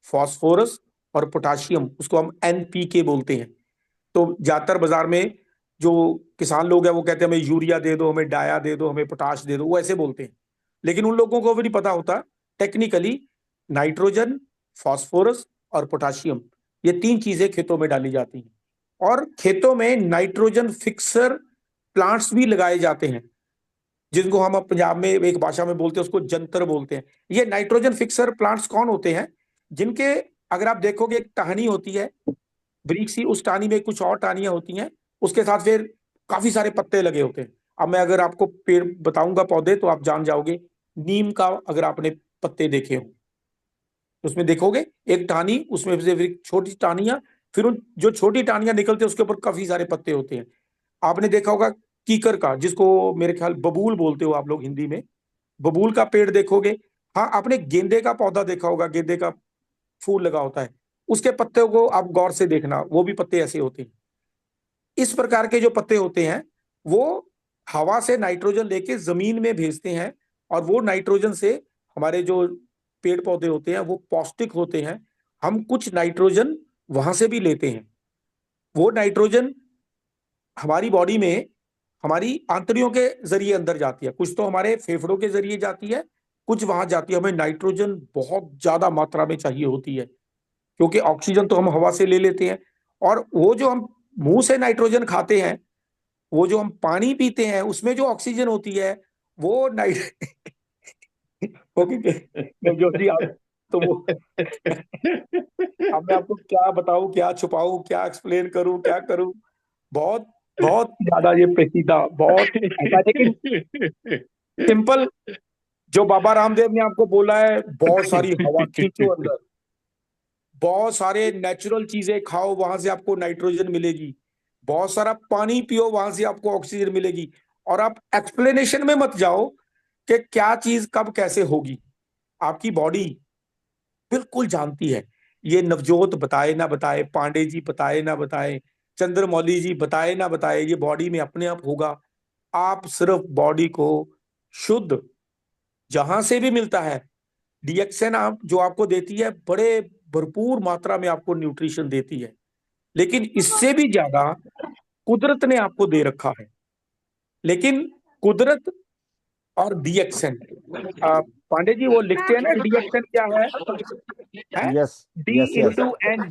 फास्फोरस और पोटाशियम, उसको हम एनपीके बोलते हैं। तो ज्यादातर बाजार में जो किसान लोग हैं वो कहते हैं हमें यूरिया दे दो, हमें डाया दे दो, हमें पोटाश दे दो, वो ऐसे बोलते हैं। लेकिन उन लोगों को भी नहीं पता होता टेक्निकली नाइट्रोजन, फास्फोरस और पोटाशियम, ये 3 चीजें खेतों में डाली जाती हैं। और खेतों में नाइट्रोजन फिक्सर प्लांट्स भी लगाए जाते हैं, जिनको हम अब पंजाब में एक भाषा में बोलते हैं उसको जंतर बोलते हैं। ये नाइट्रोजन फिक्सर प्लांट्स कौन होते हैं, जिनके अगर आप देखोगे एक टहनी होती है वृक्ष सी, उस टहनी में कुछ और टहनियां होती हैं, उसके साथ फिर काफी सारे पत्ते लगे होते हैं। अब मैं अगर आपको पेड़ बताऊंगा पौधे तो आप जान जाओगे। नीम का अगर आपने पत्ते देखे हो तो उसमें देखोगे एक टहनी, उसमें से फिर छोटी टहनियां, फिर उन जो छोटी टहनियां निकलते हैं उसके ऊपर काफी सारे पत्ते होते हैं। आपने देखा होगा कीकर का, जिसको मेरे ख्याल बबूल बोलते हो आप लोग हिंदी में, बबूल का पेड़ देखोगे। हाँ, आपने गेंदे का पौधा देखा होगा, गेंदे का फूल लगा होता है, उसके पत्ते को आप गौर से देखना, वो भी पत्ते ऐसे होते हैं। इस प्रकार के जो पत्ते होते हैं वो हवा से नाइट्रोजन लेके जमीन में भेजते हैं, और वो नाइट्रोजन से हमारे जो पेड़ पौधे होते हैं वो पौष्टिक होते हैं। हम कुछ नाइट्रोजन वहां से भी लेते हैं। वो नाइट्रोजन हमारी बॉडी में हमारी आंतड़ियों के जरिए अंदर जाती है, कुछ तो हमारे फेफड़ों के जरिए जाती है, कुछ वहां जाती है। हमें नाइट्रोजन बहुत ज्यादा मात्रा में चाहिए होती है, क्योंकि ऑक्सीजन तो हम हवा से ले लेते हैं, और वो जो हम मुंह से नाइट्रोजन खाते हैं, वो जो हम पानी पीते हैं उसमें जो ऑक्सीजन होती है वो नाइट ओके जो जी आप, तो वो अब मैं आपको क्या बताऊं, क्या छुपाऊं, क्या एक्सप्लेन करूं, क्या करूं, बहुत बहुत ज्यादा ये पेचीदा, बहुत ऐसा। लेकिन सिंपल जो बाबा रामदेव ने आपको बोला है, बहुत सारी हवा खींचो अंदर, बहुत सारे नेचुरल चीजें खाओ, वहां से आपको नाइट्रोजन मिलेगी, बहुत सारा पानी पियो, वहां से आपको ऑक्सीजन मिलेगी। और आप एक्सप्लेनेशन में मत जाओ कि क्या चीज कब कैसे होगी, आपकी बॉडी बिल्कुल जानती है। ये नवजोत बताए ना बताए, पांडे जी बताए ना बताए, चंद्रमौली जी बताए ना बताए, ये बॉडी में अपने आप होगा। आप सिर्फ बॉडी को शुद्ध जहां से भी मिलता है, डीएक्सएन आप जो आपको देती है बड़े भरपूर मात्रा में आपको न्यूट्रिशन देती है, लेकिन इससे भी ज्यादा कुदरत ने आपको दे रखा है। लेकिन कुदरत और डीएक्सएन, पांडे जी वो लिखते हैं ना डीएक्सएन क्या है yes D yes yes. Into N,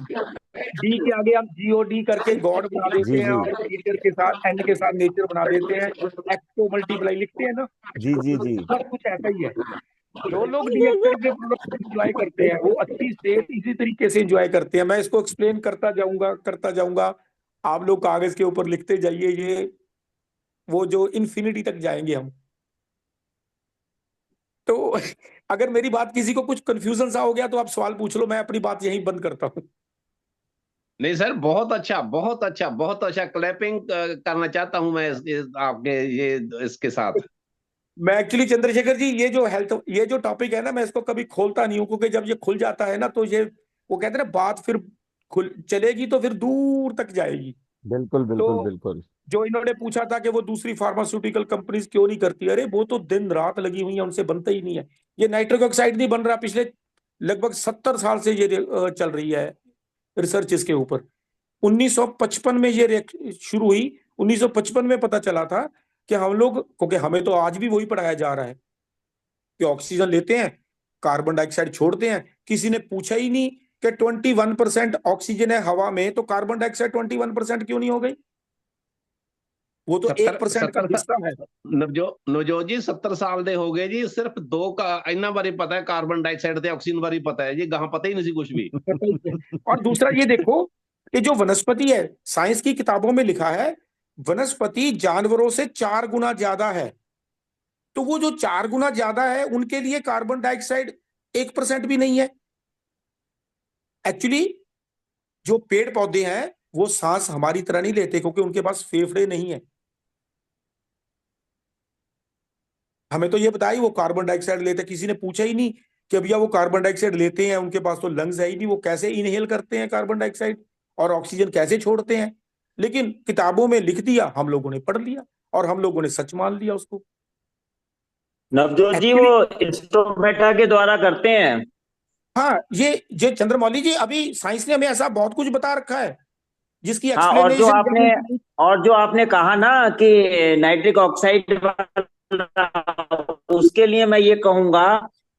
D के आगे हम जीओडी करके गॉड बना देते जी हैं, जी और नेचर के साथ एन के साथ नेचर बना देते हैं, एक्स को मल्टीप्लाई लिखते हैं ना, जी जी जी। सब कुछ ऐसा ही है। जो लोग डीएक्सएन के प्रोडक्ट एंजॉय करते हैं वो अच्छी सेहत इसी तरीके से एंजॉय करते हैं। मैं इसको एक्सप्लेन करता जाऊंगा, आप लोग कागज के ऊपर लिखते जाइए, ये वो जो इन्फिनिटी तक जाएंगे हम। तो अगर मेरी बात किसी को कुछ कंफ्यूजन सा हो गया तो आप सवाल पूछ लो, मैं अपनी बात यहीं बंद करता हूँ। नहीं सर, बहुत अच्छा, बहुत अच्छा, बहुत अच्छा। क्लैपिंग करना चाहता हूं मैं आपके ये इसके साथ। मैं एक्चुअली चंद्रशेखर जी, ये जो टॉपिक है ना, मैं इसको कभी खोलता नहीं हूँ, क्योंकि जब ये खुल जाता है ना तो ये वो कहते हैं ना, बात फिर खुल चलेगी तो फिर दूर तक जाएगी। बिल्कुल बिल्कुल तो बिल्कुल। जो इन्होंने पूछा था कि वो दूसरी फार्मास्यूटिकल कंपनीज क्यों नहीं करती, अरे वो तो दिन रात लगी हुई है, उनसे बनता ही नहीं है। ये नाइट्रिक ऑक्साइड नहीं बन रहा, पिछले लगभग 70 साल से ये चल रही है रिसर्च इसके ऊपर। 1955 में ये शुरू हुई। 1955 में पता चला था कि हम लोग, क्योंकि हमें तो आज भी वही पढ़ाया जा रहा है कि ऑक्सीजन लेते हैं, कार्बन डाइऑक्साइड छोड़ते हैं। किसी ने पूछा ही नहीं कि 21% ऑक्सीजन है हवा में, तो कार्बन डाइऑक्साइड 21% क्यों नहीं हो गई? वो तो 1% का 70 हिस्सा है। नवजोत जी 70 साल ਦੇ ਹੋ ਗਏ ਜੀ, ਸਿਰਫ ਦੋ का ਇੰਨਾ ਬਾਰੇ ਪਤਾ ਹੈ, ਕਾਰਬਨ ਡਾਈਆਕਸਾਈਡ ਤੇ ਆਕਸੀਜਨ ਬਾਰੇ पता है जी, ਗਾਹਾਂ पता ही नहीं ਸੀ कुछ भी। और दूसरा ये देखो कि जो वनस्पति है, साइंस की किताबों में लिखा है वनस्पति जानवरों से 4 गुना ज्यादा है। तो वो जो 4 गुना ज्यादा है, उनके लिए कार्बन डाइऑक्साइड 1% भी नहीं है। एक्चुअली जो पेड़ पौधे हैं वो सांस हमारी तरह नहीं लेते, क्योंकि उनके पास फेफड़े नहीं है। हमें तो ये बताया वो कार्बन डाइऑक्साइड लेते, किसी ने पूछा ही नहीं कि भैया वो कार्बन डाइऑक्साइड लेते हैं, उनके पास तो लंग्स है ही नहीं, वो कैसे इनहेल करते हैं कार्बन डाइऑक्साइड और ऑक्सीजन कैसे छोड़ते हैं। लेकिन किताबों में लिख दिया, हम लोगों ने पढ़ लिया और हम लोगों ने सच मान लिया उसको। नवजोत जी वो एक्चुअली इंस्ट्रोमेटा के द्वारा करते हैं। हाँ, ये चंद्रमौली जी, अभी साइंस ने हमें ऐसा बहुत कुछ बता रखा है जिसकी हाँ, और एक्सप्लेनेशन जो आपने कहा ना कि नाइट्रिक ऑक्साइड उसके लिए मैं ये कहूंगा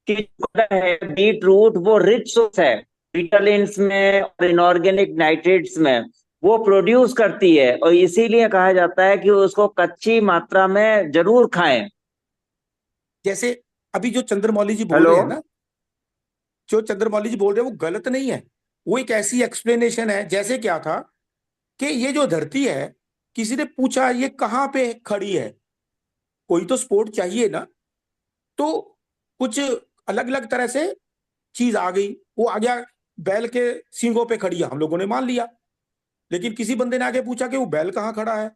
कि बीट रूट वो रिच सोर्स है विटामिन्स में और इनऑर्गेनिक नाइट्रेट्स में, वो प्रोड्यूस करती है, और इसीलिए कहा जाता है कि उसको कच्ची मात्रा में जरूर खाएं। जैसे अभी जो चंद्रमौली जी बोल हेलो। रहे हैं ना, जो चंद्रमौली जी बोल रहे हैं वो गलत नहीं है। वो एक ऐसी एक्सप्लेनेशन है, जैसे क्या था कि ये जो धरती है, किसी ने पूछा ये कहाँ पे खड़ी है, कोई तो सपोर्ट चाहिए ना, तो कुछ अलग अलग तरह से चीज आ गई। वो आ गया बैल के सींगों पे खड़ी है, हम लोगों ने मान लिया। लेकिन किसी बंदे ने आगे पूछा कि वो बैल कहाँ खड़ा है,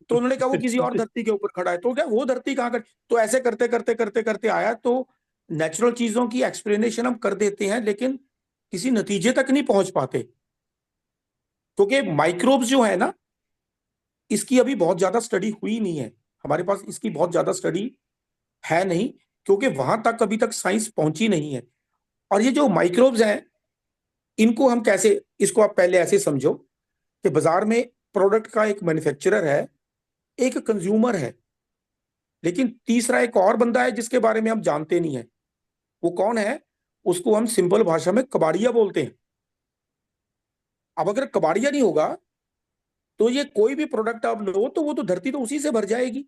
तो उन्होंने कहा वो किसी और धरती के ऊपर खड़ा है। तो क्या वो धरती कहाँ खड़ी? तो ऐसे करते करते करते करते आया। तो नेचुरल चीजों की एक्सप्लेनेशन हम कर देते हैं, लेकिन किसी नतीजे तक नहीं पहुंच पाते, क्योंकि माइक्रोब्स जो है ना, इसकी अभी बहुत ज्यादा स्टडी हुई नहीं है। हमारे पास इसकी बहुत ज्यादा स्टडी है नहीं, क्योंकि वहां तक अभी तक साइंस पहुंची नहीं है। और ये जो माइक्रोब्स हैं, इनको हम कैसे, इसको आप पहले ऐसे समझो कि बाजार में प्रोडक्ट का एक मैन्युफैक्चरर है, एक कंज्यूमर है, लेकिन तीसरा एक और बंदा है जिसके बारे में हम जानते नहीं है। वो कौन है? उसको हम सिंपल भाषा में कबाड़िया बोलते हैं। अब अगर कबाड़िया नहीं होगा तो ये कोई भी प्रोडक्ट आप लो तो वो तो धरती तो उसी से भर जाएगी।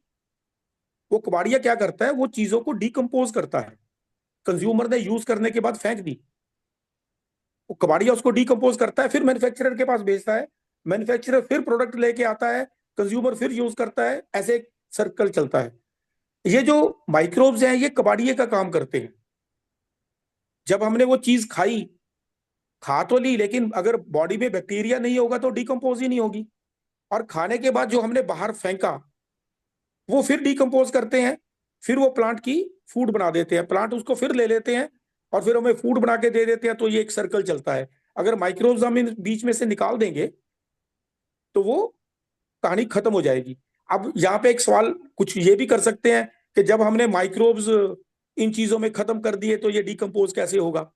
वो कबाड़िया क्या करता है? वो चीजों को डिकम्पोज करता है, कंज्यूमर ने यूज करने के बाद फेंक दी, वो कबाड़िया उसको डिकम्पोज करता है, फिर मैन्युफैक्चरर के पास भेजता है, मैन्युफैक्चरर फिर प्रोडक्ट लेके आता है, कंज्यूमर फिर यूज करता है, ऐसे एक सर्कल चलता है। ये जो माइक्रोब्स हैं ये कबाड़िए का काम करते हैं। जब हमने वो चीज खाई, खा तो ली, लेकिन अगर बॉडी में बैक्टीरिया नहीं होगा तो डिकम्पोज ही नहीं होगी। और खाने के बाद जो हमने बाहर फेंका वो फिर डिकम्पोज करते हैं, फिर वो प्लांट की फूड बना देते हैं, प्लांट उसको फिर ले लेते हैं और फिर हमें फूड बना के दे देते हैं, तो ये एक सर्कल चलता है। अगर माइक्रोब्स हम इन बीच में से निकाल देंगे तो वो कहानी खत्म हो जाएगी। अब यहाँ पे एक सवाल कुछ ये भी कर सकते हैं कि जब हमने माइक्रोब्स इन चीजों में खत्म कर दिए तो ये डिकम्पोज कैसे होगा?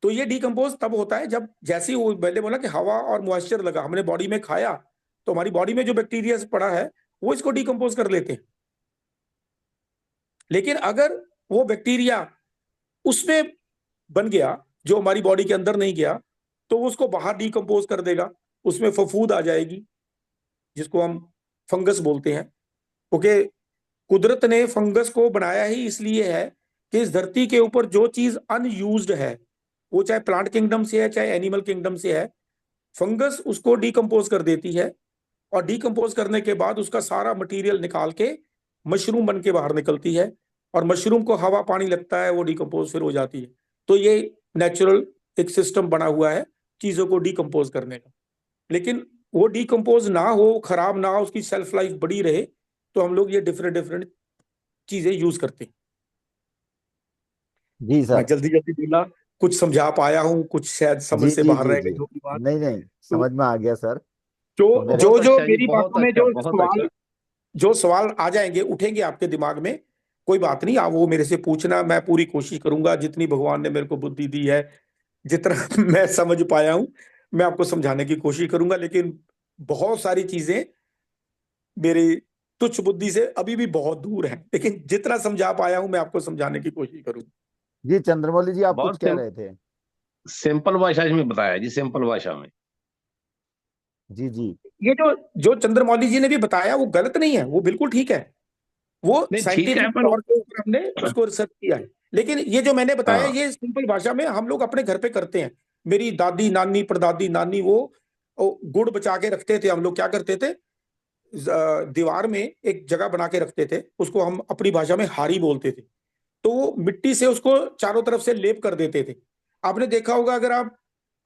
तो ये डिकम्पोज तब होता है जब, जैसे ही वो पहले बोला कि हवा और मॉइस्चर लगा, हमने बॉडी में खाया, तो हमारी बॉडी में जो बैक्टीरिया पड़ा है वो इसको डिकम्पोज कर लेते हैं। लेकिन अगर वो बैक्टीरिया उसमें बन गया जो हमारी बॉडी के अंदर नहीं गया, तो वो उसको बाहर डिकम्पोज कर देगा, उसमें फफूंद आ जाएगी जिसको हम फंगस बोलते हैं। क्योंकि कुदरत ने फंगस को बनाया ही इसलिए है कि इस धरती के ऊपर जो चीज अनयूज्ड है, वो चाहे प्लांट किंगडम से है चाहे एनिमल किंगडम से है, फंगस उसको डिकम्पोज कर देती है, और डिकम्पोज करने के बाद उसका सारा मटेरियल निकाल के मशरूम बन के बाहर निकलती है, और मशरूम को हवा पानी लगता है, वो डिकम्पोज फिर हो जाती है। तो ये नेचुरल एक सिस्टम बना हुआ है चीजों को डिकम्पोज करने का। लेकिन वो डिकम्पोज ना हो, खराब ना हो, उसकी सेल्फ लाइफ बड़ी रहे, तो हम लोग ये डिफरेंट डिफरेंट चीजें यूज करते हैं। जी मैं सर। जल्दी जल्दी बोला, कुछ समझा पाया हूँ, कुछ शायद समझ जी से जी बाहर जी रह गई जी। होगी बात। नहीं नहीं, तो समझ में आ गया सर। तो जो मेरे जो बहुत जो अच्छा जी, मेरी बहुत बातों में अच्छा, जो बहुत सवाल, अच्छा। जो सवाल आ जाएंगे, उठेंगे आपके दिमाग में, कोई बात नहीं, आप वो मेरे से पूछना, मैं पूरी कोशिश करूंगा, जितनी भगवान ने मेरे को बुद्धि दी है, जितना मैं समझ पाया हूं, मैं आपको समझाने की कोशिश करूंगा। लेकिन बहुत सारी चीजें मेरी तुच्छ बुद्धि से अभी भी बहुत दूर है, लेकिन जितना समझा पाया हूं मैं आपको समझाने की कोशिश करूंगा। जी चंद्रमौली जी, आप कुछ बहुत कह रहे थे। सिंपल भाषा में बताया जी, सिंपल भाषा में। जी जी। ये जो जो चंद्रमौली जी ने भी बताया वो गलत नहीं है, वो बिल्कुल ठीक है, वो नहीं ठीक है, साइंटिफिक पर तौर पे ऊपर हमने उसको रिसर्च किया है। लेकिन ये जो मैंने बताया, हाँ ये सिंपल भाषा में हम लोग अपने घर पे करते हैं। मेरी दादी नानी परदादी नानी वो गुड़ बचा के रखते थे। हम लोग क्या करते थे, दीवार में एक जगह बना के रखते थे, उसको हम अपनी भाषा में हारी बोलते थे। तो वो मिट्टी से उसको चारों तरफ से लेप कर देते थे। आपने देखा होगा, अगर आप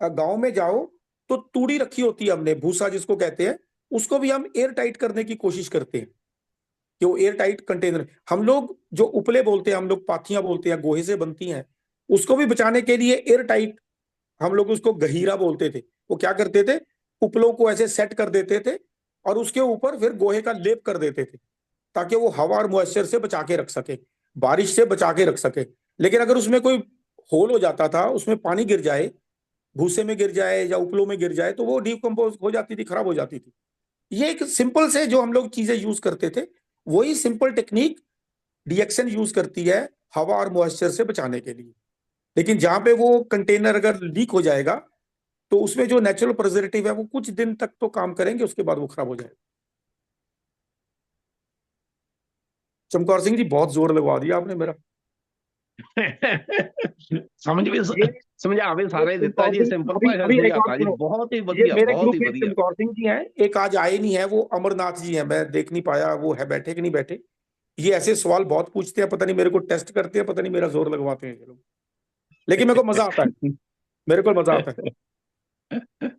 गांव में जाओ तो तूड़ी रखी होती है हमने, भूसा जिसको कहते हैं, उसको भी हम एयर टाइट करने की कोशिश करते हैं कि वो एयर टाइट कंटेनर। हम लोग जो उपले बोलते हैं, हम लोग पाथियां बोलते हैं, गोहे से बनती हैं, उसको भी बचाने के लिए एयर टाइट, हम लोग उसको गहीरा बोलते थे। वो क्या करते थे, उपलों को ऐसे सेट कर देते थे और उसके ऊपर फिर गोहे का लेप कर देते थे, ताकि वो हवा और मॉइस्चर से बचा के रख सके, बारिश से बचा के रख सके। लेकिन अगर उसमें कोई होल हो जाता था, उसमें पानी गिर जाए, भूसे में गिर जाए या उपलों में गिर जाए, तो वो डिकम्पोज हो जाती थी, खराब हो जाती थी। ये एक सिंपल से जो हम लोग चीजें यूज करते थे, वही सिंपल टेक्निक रिएक्शन यूज करती है हवा और मॉइस्चर से बचाने के लिए। लेकिन जहां पे वो कंटेनर अगर लीक हो जाएगा, तो उसमें जो नेचुरल प्रिजर्वेटिव है वो कुछ दिन तक तो काम करेंगे, उसके बाद वो खराब हो जाएगा। चमकौर सिंह जी, बहुत जोर लगवा दिया आपने मेरा। समझ भी ये समझा भी ये सारा ही दिता चमकौर जी, सिंह, सिंपल अभी भाषा अभी एक और समझाता जी, सुनो, बहुत ही ये बढ़िया, मेरे बहुत ग्रुप ही में एक बढ़िया। चमकौर सिंह जी हैं, एक आज आए नहीं है, वो अमरनाथ जी हैं, मैं देख नहीं पाया वो है बैठे कि नहीं बैठे। ये ऐसे सवाल बहुत पूछते हैं, पता नहीं मेरे को टेस्ट करते हैं, पता नहीं मेरा जोर लगवाते हैं ये लोग। लेकिन मेरे को मजा आता है, मेरे को मजा आता है। ये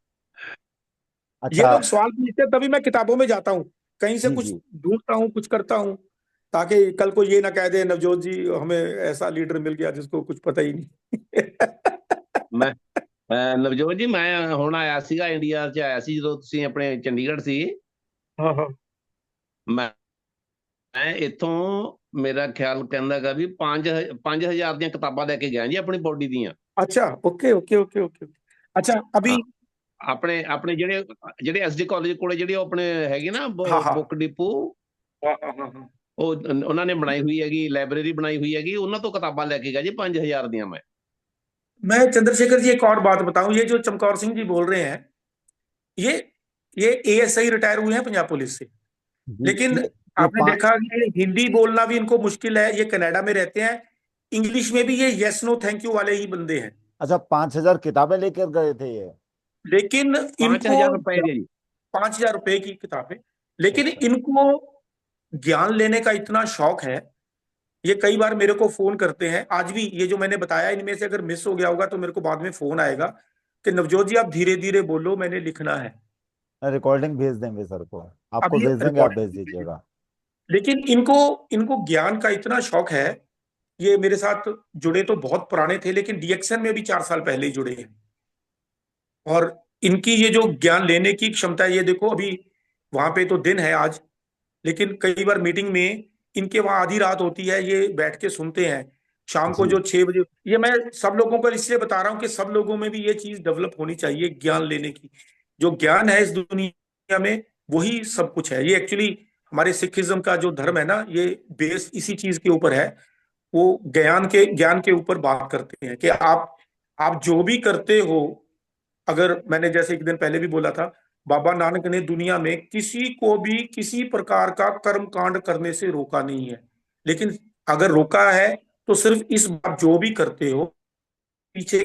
अच्छा। लोग सवाल पूछते हैं तभी मैं किताबों में जाता हूँ, कहीं से जी कुछ जी। ढूंढता हूँ, कुछ करता हूँ, ताकि कल को ये ना कह दे नवजोत जी हमें ऐसा लीडर मिल गया जिसको कुछ पता ही नहीं। ਮੈਂ ਨਵਜੋਤ ਜੀ, ਮੈਂ ਹੁਣ ਆਇਆ ਸੀਗਾ, ਇੰਡੀਆ 'ਚ ਆਇਆ ਸੀ ਜਦੋਂ ਤੁਸੀਂ ਆਪਣੇ ਚੰਡੀਗੜ੍ਹ ਸੀ। हाँ हाँ। ਮੈਂ ਮੈਂ ਇੱਥੋਂ, ਮੇਰਾ ਖਿਆਲ ਕਹਿੰਦਾ ਗਾ ਵੀ 5,000 ਦੀਆਂ ਕਿਤਾਬਾਂ ਲੈ ਕੇ ਗਿਆ ਜੀ ਆਪਣੀ ਬੋਡੀ ਦੀਆਂ। अच्छा, ओके ओके ओके ओके। अच्छा, अभी ਹਾਂ, ਆਪਣੇ ਆਪਣੇ ਜਿਹੜੇ ਜਿਹੜੇ ਐਸਡੀ ਕਾਲਜ ਕੋਲੇ ਜਿਹੜੀ ਉਹ ਆਪਣੇ ਹੈਗੀ ਨਾ हाँ हाँ ਬੁੱਕ ਡਿਪੂ, हाँ हाँ हाँ हाँ। ਉਹ ਉਹਨਾਂ ਨੇ ਬਣਾਈ ਹੋਈ ਹੈਗੀ, ਲਾਇਬ੍ਰੇਰੀ ਬਣਾਈ ਹੋਈ ਹੈਗੀ, ਉਹਨਾਂ ਤੋਂ ਕਿਤਾਬਾਂ ਲੈ ਕੇ ਗਿਆ ਜੀ 5,000 ਦੀਆਂ ਮੈਂ। मैं चंद्रशेखर जी एक और बात बताऊं, ये जो चमकौर सिंह जी बोल रहे हैं, ये ये एएसआई रिटायर हुए हैं पंजाब पुलिस से। जी लेकिन ये आपने देखा कि हिंदी बोलना भी इनको मुश्किल है, ये कनाडा में रहते हैं, इंग्लिश में भी ये यस नो थैंक यू वाले ही बंदे हैं। अच्छा, 5,000 किताबें लेकर गए थे ये। लेकिन इनको 5,000 रुपए की जी। 5,000 रुपए की किताबें, अच्छा लेकिन अच्छा। इनको ज्ञान लेने का इतना शौक है, ये कई बार मेरे को फोन करते हैं। आज भी ये जो मैंने बताया, इनमें से अगर मिस हो गया होगा तो मेरे को बाद में फोन आएगा कि नवजोत जी आप धीरे धीरे बोलो, मैंने लिखना है। रिकॉर्डिंग भेज देंगे सर को, अब आपको ये भेज देंगे, आप भेज रिकॉर्डिंग, दीजिएगा। लेकिन इनको इनको ज्ञान का इतना शौक है, ये मेरे साथ जुड़े तो बहुत पुराने थे, लेकिन डीएक्सन में भी 4 साल पहले ही जुड़े हैं। और इनकी ये जो ज्ञान लेने की क्षमता है, ये देखो अभी वहां पे तो दिन है आज, लेकिन कई बार मीटिंग में इनके वहां आधी रात होती है, ये बैठ के सुनते हैं शाम को जी जो 6 बजे। ये मैं सब लोगों को इसलिए बता रहा हूँ कि सब लोगों में भी ये चीज डेवलप होनी चाहिए, ज्ञान लेने की। जो ज्ञान है इस दुनिया में, वही सब कुछ है। ये एक्चुअली हमारे सिखिज्म का जो धर्म है ना, ये बेस इसी चीज के ऊपर है। वो ज्ञान के ऊपर बात करते हैं कि आप जो भी करते हो, अगर मैंने जैसे एक दिन पहले भी बोला था, बाबा नानक ने दुनिया में किसी को भी किसी प्रकार का कर्म कांड करने से रोका नहीं है, लेकिन अगर रोका है तो सिर्फ इस बात जो भी करते हो पीछे,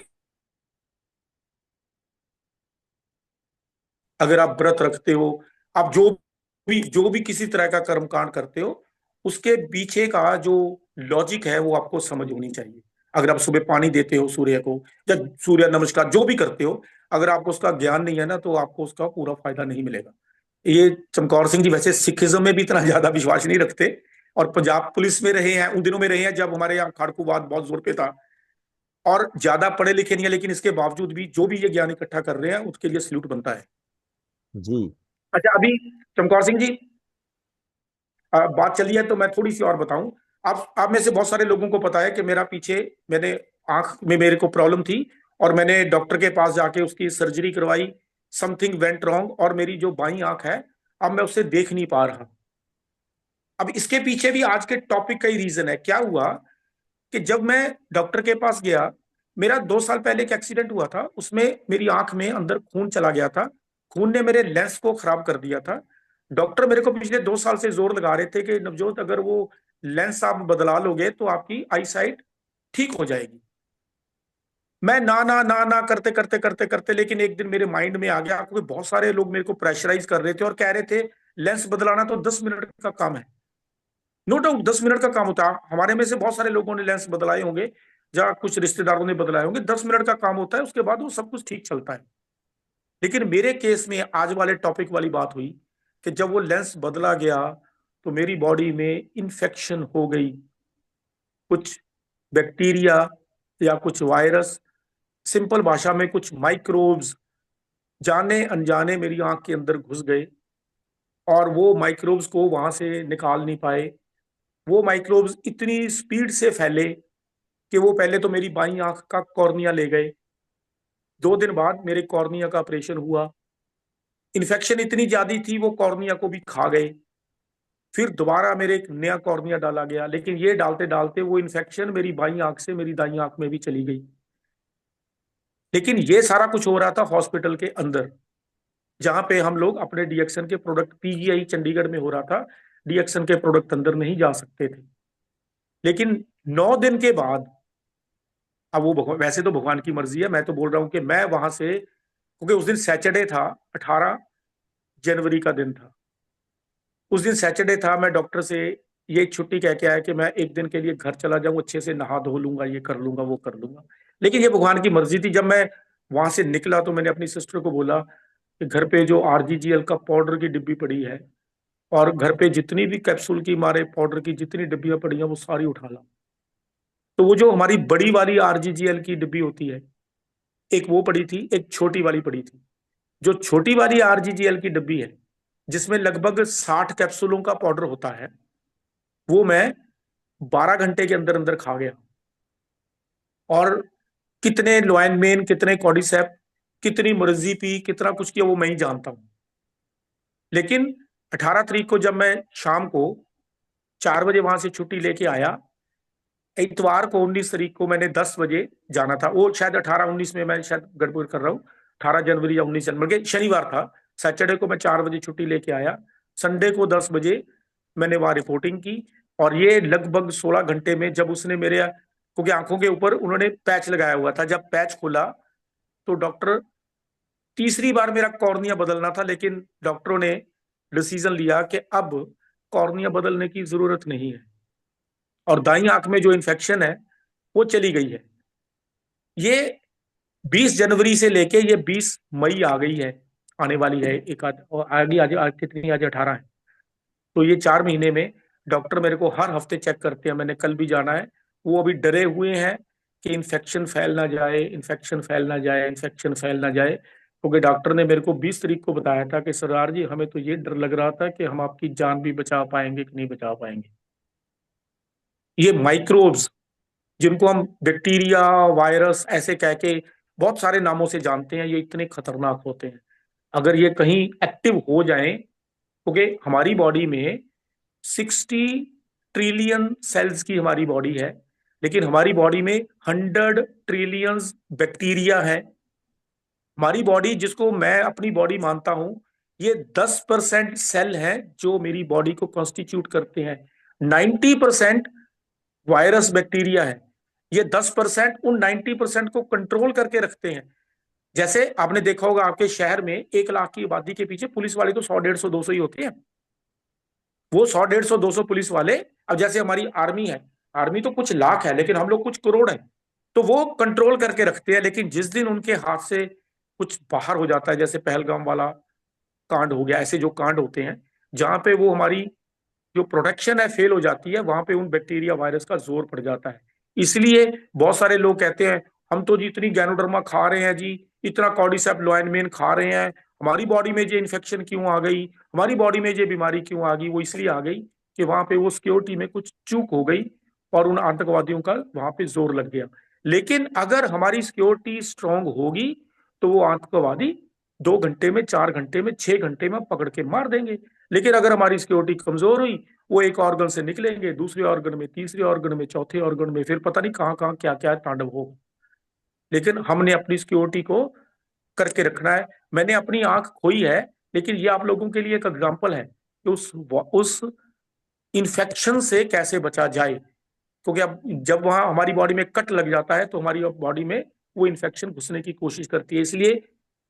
अगर आप व्रत रखते हो, आप जो भी किसी तरह का कर्म कांड करते हो, उसके पीछे का जो लॉजिक है वो आपको समझ होनी चाहिए। अगर आप सुबह पानी देते हो सूर्य को, या सूर्य नमस्कार जो भी करते हो, अगर आपको उसका ज्ञान नहीं है ना, तो आपको उसका पूरा फायदा नहीं मिलेगा। ये चमकौर सिंह जी वैसे सिखिज्म में भी इतना ज्यादा विश्वास नहीं रखते, और पंजाब पुलिस में रहे हैं, उन दिनों में रहे हैं जब हमारे यहाँ खाड़कूवाद बहुत जोर पे था, और ज्यादा पढ़े लिखे नहीं है, लेकिन इसके बावजूद भी जो भी ये ज्ञान इकट्ठा कर रहे हैं उसके लिए सल्यूट बनता है। जी अच्छा, अभी चमकौर सिंह जी बात चली है तो मैं थोड़ी सी और बताऊं। आप में से बहुत सारे लोगों को पता है कि मेरा पीछे, मैंने आंख में मेरे को प्रॉब्लम थी, और मैंने डॉक्टर के पास जाके उसकी सर्जरी करवाई। समथिंग वेंट रॉन्ग, और मेरी जो बाई आंख है, अब मैं उससे देख नहीं पा रहा। अब इसके पीछे भी आज के टॉपिक का ही रीजन है। क्या हुआ कि जब मैं डॉक्टर के पास गया, मेरा 2 साल पहले एक एक्सीडेंट हुआ था, उसमें मेरी आंख में अंदर खून चला गया था। खून ने मेरे लेंस को खराब कर दिया था। डॉक्टर मेरे को पिछले 2 साल से जोर लगा रहे थे कि नवजोत, अगर वो लेंस आप बदला लोगे तो आपकी आई साइट ठीक हो जाएगी। मैं ना ना ना ना करते करते करते करते, लेकिन एक दिन मेरे माइंड में आ गया, क्योंकि बहुत सारे लोग मेरे को प्रेशराइज कर रहे थे और कह रहे थे लेंस बदलाना तो 10 मिनट का काम है। नो डाउट 10 मिनट का काम होता है, हमारे में से बहुत सारे लोगों ने लेंस बदलाए होंगे, या कुछ रिश्तेदारों ने बदलाए होंगे। 10 मिनट का काम होता है, उसके बाद वो सब कुछ ठीक चलता है। लेकिन मेरे केस में आज वाले टॉपिक वाली बात हुई कि जब वो लेंस बदला गया तो मेरी बॉडी में इंफेक्शन हो गई। कुछ बैक्टीरिया या कुछ वायरस, सिंपल भाषा में कुछ माइक्रोब्स, जाने अनजाने मेरी आंख के अंदर घुस गए, और वो माइक्रोब्स को वहां से निकाल नहीं पाए। वो माइक्रोब्स इतनी स्पीड से फैले कि वो पहले तो मेरी बाईं आंख का कॉर्निया ले गए। 2 दिन बाद मेरे कॉर्निया का ऑपरेशन हुआ। इन्फेक्शन इतनी ज्यादा थी, वो कॉर्निया को भी खा गए। फिर दोबारा मेरे एक नया कॉर्निया डाला गया, लेकिन ये डालते डालते वो इन्फेक्शन मेरी बाईं आंख से मेरी दाईं आंख में भी चली गई। लेकिन ये सारा कुछ हो रहा था हॉस्पिटल के अंदर, जहां पे हम लोग अपने डीएक्सन के प्रोडक्ट, पीजीआई चंडीगढ़ में हो रहा था, डीएक्सन के प्रोडक्ट अंदर नहीं जा सकते थे। लेकिन 9 दिन के बाद, अब वो वैसे तो भगवान की मर्जी है, मैं तो बोल रहा हूं कि मैं वहां से, क्योंकि उस दिन सैटरडे था, 18 जनवरी का दिन था। उस दिन सैटरडे था, मैं डॉक्टर से ये छुट्टी कह के आया कि मैं एक दिन के लिए घर चला जाऊं, अच्छे से नहा धो लूंगा, ये कर लूंगा वो कर लूंगा। लेकिन ये भगवान की मर्जी थी। जब मैं वहां से निकला तो मैंने अपनी सिस्टर को बोला कि घर पे जो आरजीजीएल का पाउडर की डिब्बी पड़ी है, और घर पे जितनी भी कैप्सूल की मारे पाउडर की जितनी डिब्बियां पड़ी हैं, वो सारी उठा ला। तो वो जो हमारी बड़ी वाली आरजीजीएल की डिब्बी होती है, एक वो पड़ी थी, एक छोटी वाली पड़ी थी। जो छोटी वाली आरजीजीएल की डिब्बी है, जिसमें लगभग 60 कैप्सूलों का पाउडर होता है, वो मैं 12 घंटे के अंदर अंदर खा गया। और कितने लोएनमेन, कितने कॉर्डिसेप, कितनी मर्जी पी, कितना कुछ किया, वो मैं ही जानता हूं। लेकिन 18 तारीख को जब मैं शाम को 4 बजे वहां से छुट्टी लेके आया, इतवार को 19 तारीख को मैंने 10 बजे जाना था। वो शायद 18-19 में मैं शायद गड़बड़ कर रहा हूँ, 18 जनवरी या 19 जनवरी, शनिवार था। सैटरडे को मैं 4 बजे छुट्टी लेके आया, संडे को 10 बजे मैंने वहां रिपोर्टिंग की। और ये लगभग 16 घंटे में, जब उसने मेरे, क्योंकि आंखों के ऊपर उन्होंने पैच लगाया हुआ था, जब पैच खुला तो डॉक्टर, तीसरी बार मेरा कॉर्निया बदलना था, लेकिन डॉक्टरों ने डिसीजन लिया कि अब कॉर्निया बदलने की जरूरत नहीं है, और दाईं आंख में जो इन्फेक्शन है वो चली गई है। ये 20 जनवरी से लेके ये 20 मई आ गई है, आने वाली है एक आध, और आगे आज कितनी, आज 18 है। तो ये 4 महीने में डॉक्टर मेरे को हर हफ्ते चेक करते हैं, मैंने कल भी जाना है। वो अभी डरे हुए हैं कि इन्फेक्शन फैल ना जाए, इन्फेक्शन फैल ना जाए, इन्फेक्शन फैल ना जाए। क्योंकि डॉक्टर ने मेरे को 20 तारीख को बताया था कि सरदार जी हमें तो ये डर लग रहा था कि हम आपकी जान भी बचा पाएंगे कि नहीं बचा पाएंगे। ये माइक्रोब्स, जिनको हम बैक्टीरिया, वायरस ऐसे कह के बहुत सारे नामों से जानते हैं, ये इतने खतरनाक होते हैं। अगर ये कहीं एक्टिव हो जाएं, क्योंकि हमारी बॉडी में 60 ट्रिलियन सेल्स की हमारी बॉडी है, लेकिन हमारी बॉडी में 100 ट्रिलियन बैक्टीरिया है। हमारी बॉडी, जिसको मैं अपनी बॉडी मानता हूं, ये 10% सेल हैं जो मेरी बॉडी को कॉन्स्टिट्यूट करते हैं। 90% वायरस बैक्टीरिया है। ये 10% उन 90% को कंट्रोल करके रखते हैं। जैसे आपने देखा होगा, आपके शहर में 1 लाख की आबादी के पीछे पुलिस वाले तो 100, 150, 200 ही होते हैं। वो 100, 150, 200 पुलिस वाले, अब जैसे हमारी आर्मी है, आर्मी तो कुछ लाख है लेकिन हम लोग कुछ करोड़ हैं, तो वो कंट्रोल करके रखते हैं। लेकिन जिस दिन उनके हाथ से कुछ बाहर हो जाता है, जैसे पहलगाम वाला कांड हो गया, ऐसे जो कांड होते हैं जहां पे वो हमारी जो प्रोटेक्शन है फेल हो जाती है, वहां पे उन बैक्टीरिया वायरस का जोर पड़ जाता है। इसलिए बहुत सारे लोग कहते हैं हम तो जी इतनी गैनोडर्मा खा रहे हैं जी, इतना कॉर्डिसेप लोएनमेन खा रहे हैं, हमारी बॉडी में ये इन्फेक्शन क्यों आ गई, हमारी बॉडी में ये बीमारी क्यों आ गई। वो इसलिए आ गई कि वहां पे वो सिक्योरिटी में कुछ चूक हो गई और उन आतंकवादियों का वहां पे जोर लग गया। लेकिन अगर हमारी सिक्योरिटी स्ट्रांग होगी तो वो आतंकवादी 2 घंटे में, 4 घंटे में, 6 घंटे में पकड़ के मार देंगे। लेकिन अगर हमारी सिक्योरिटी कमजोर हुई, वो एक ऑर्गन से निकलेंगे, दूसरे ऑर्गन में, तीसरे ऑर्गन में, चौथे ऑर्गन में, फिर पता नहीं कहाँ कहाँ क्या क्या तांडव हो। लेकिन हमने अपनी सिक्योरिटी को करके रखना है। मैंने अपनी आंख खोई है, लेकिन ये आप लोगों के लिए एक एग्जाम्पल है कि उस इन्फेक्शन से कैसे बचा जाए। क्योंकि अब जब वहां हमारी बॉडी में कट लग जाता है तो हमारी बॉडी में वो इन्फेक्शन घुसने की कोशिश करती है। इसलिए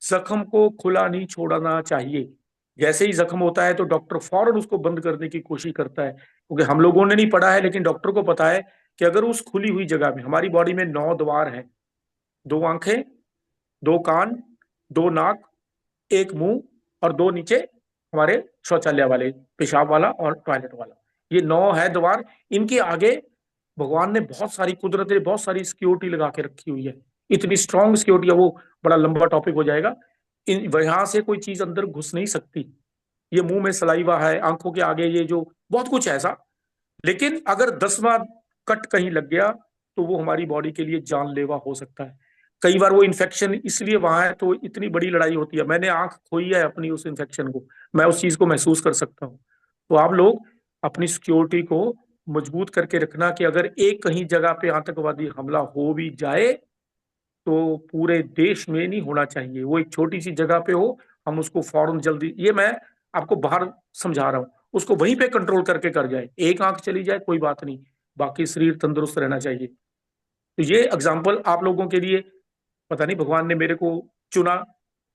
जख्म को खुला नहीं छोड़ना चाहिए। जैसे ही जख्म होता है तो डॉक्टर फौरन उसको बंद करने की कोशिश करता है, क्योंकि हम लोगों ने नहीं पढ़ा है लेकिन डॉक्टर को पता है कि अगर उस खुली हुई जगह में, हमारी बॉडी में 9 द्वार हैं, 2 आंखें, 2 कान, 2 नाक, एक मुंह और 2 नीचे हमारे शौचालय वाले, पेशाब वाला और टॉयलेट वाला, ये 9 है द्वार। इनके आगे भगवान ने बहुत सारी कुदरत ने बहुत सारी सिक्योरिटी लगा के रखी हुई है। इतनी स्ट्रांग सिक्योरिटी है, वो बड़ा लंबा टॉपिक हो जाएगा। यहां से कोई चीज अंदर घुस नहीं सकती। ये मुंह में सलाइवा है, आंखों के आगे ये जो बहुत कुछ है ऐसा। लेकिन अगर 10वां कट कहीं लग गया तो वो हमारी बॉडी के लिए जानलेवा हो सकता है। कई बार वो इन्फेक्शन इसलिए वहां है तो इतनी बड़ी लड़ाई होती है। मैंने आंख खोई है अपनी उस इन्फेक्शन को, मैं उस चीज को महसूस कर सकता हूँ। तो आप लोग अपनी सिक्योरिटी को मजबूत करके रखना कि अगर एक कहीं जगह पे आतंकवादी हमला हो भी जाए तो पूरे देश में नहीं होना चाहिए, वो एक छोटी सी जगह पे हो, हम उसको फौरन जल्दी, ये मैं आपको बाहर समझा रहा हूँ, उसको वहीं पे कंट्रोल करके कर जाए। एक आंख चली जाए कोई बात नहीं, बाकी शरीर तंदुरुस्त रहना चाहिए। तो ये एग्जाम्पल आप लोगों के लिए, पता नहीं भगवान ने मेरे को चुना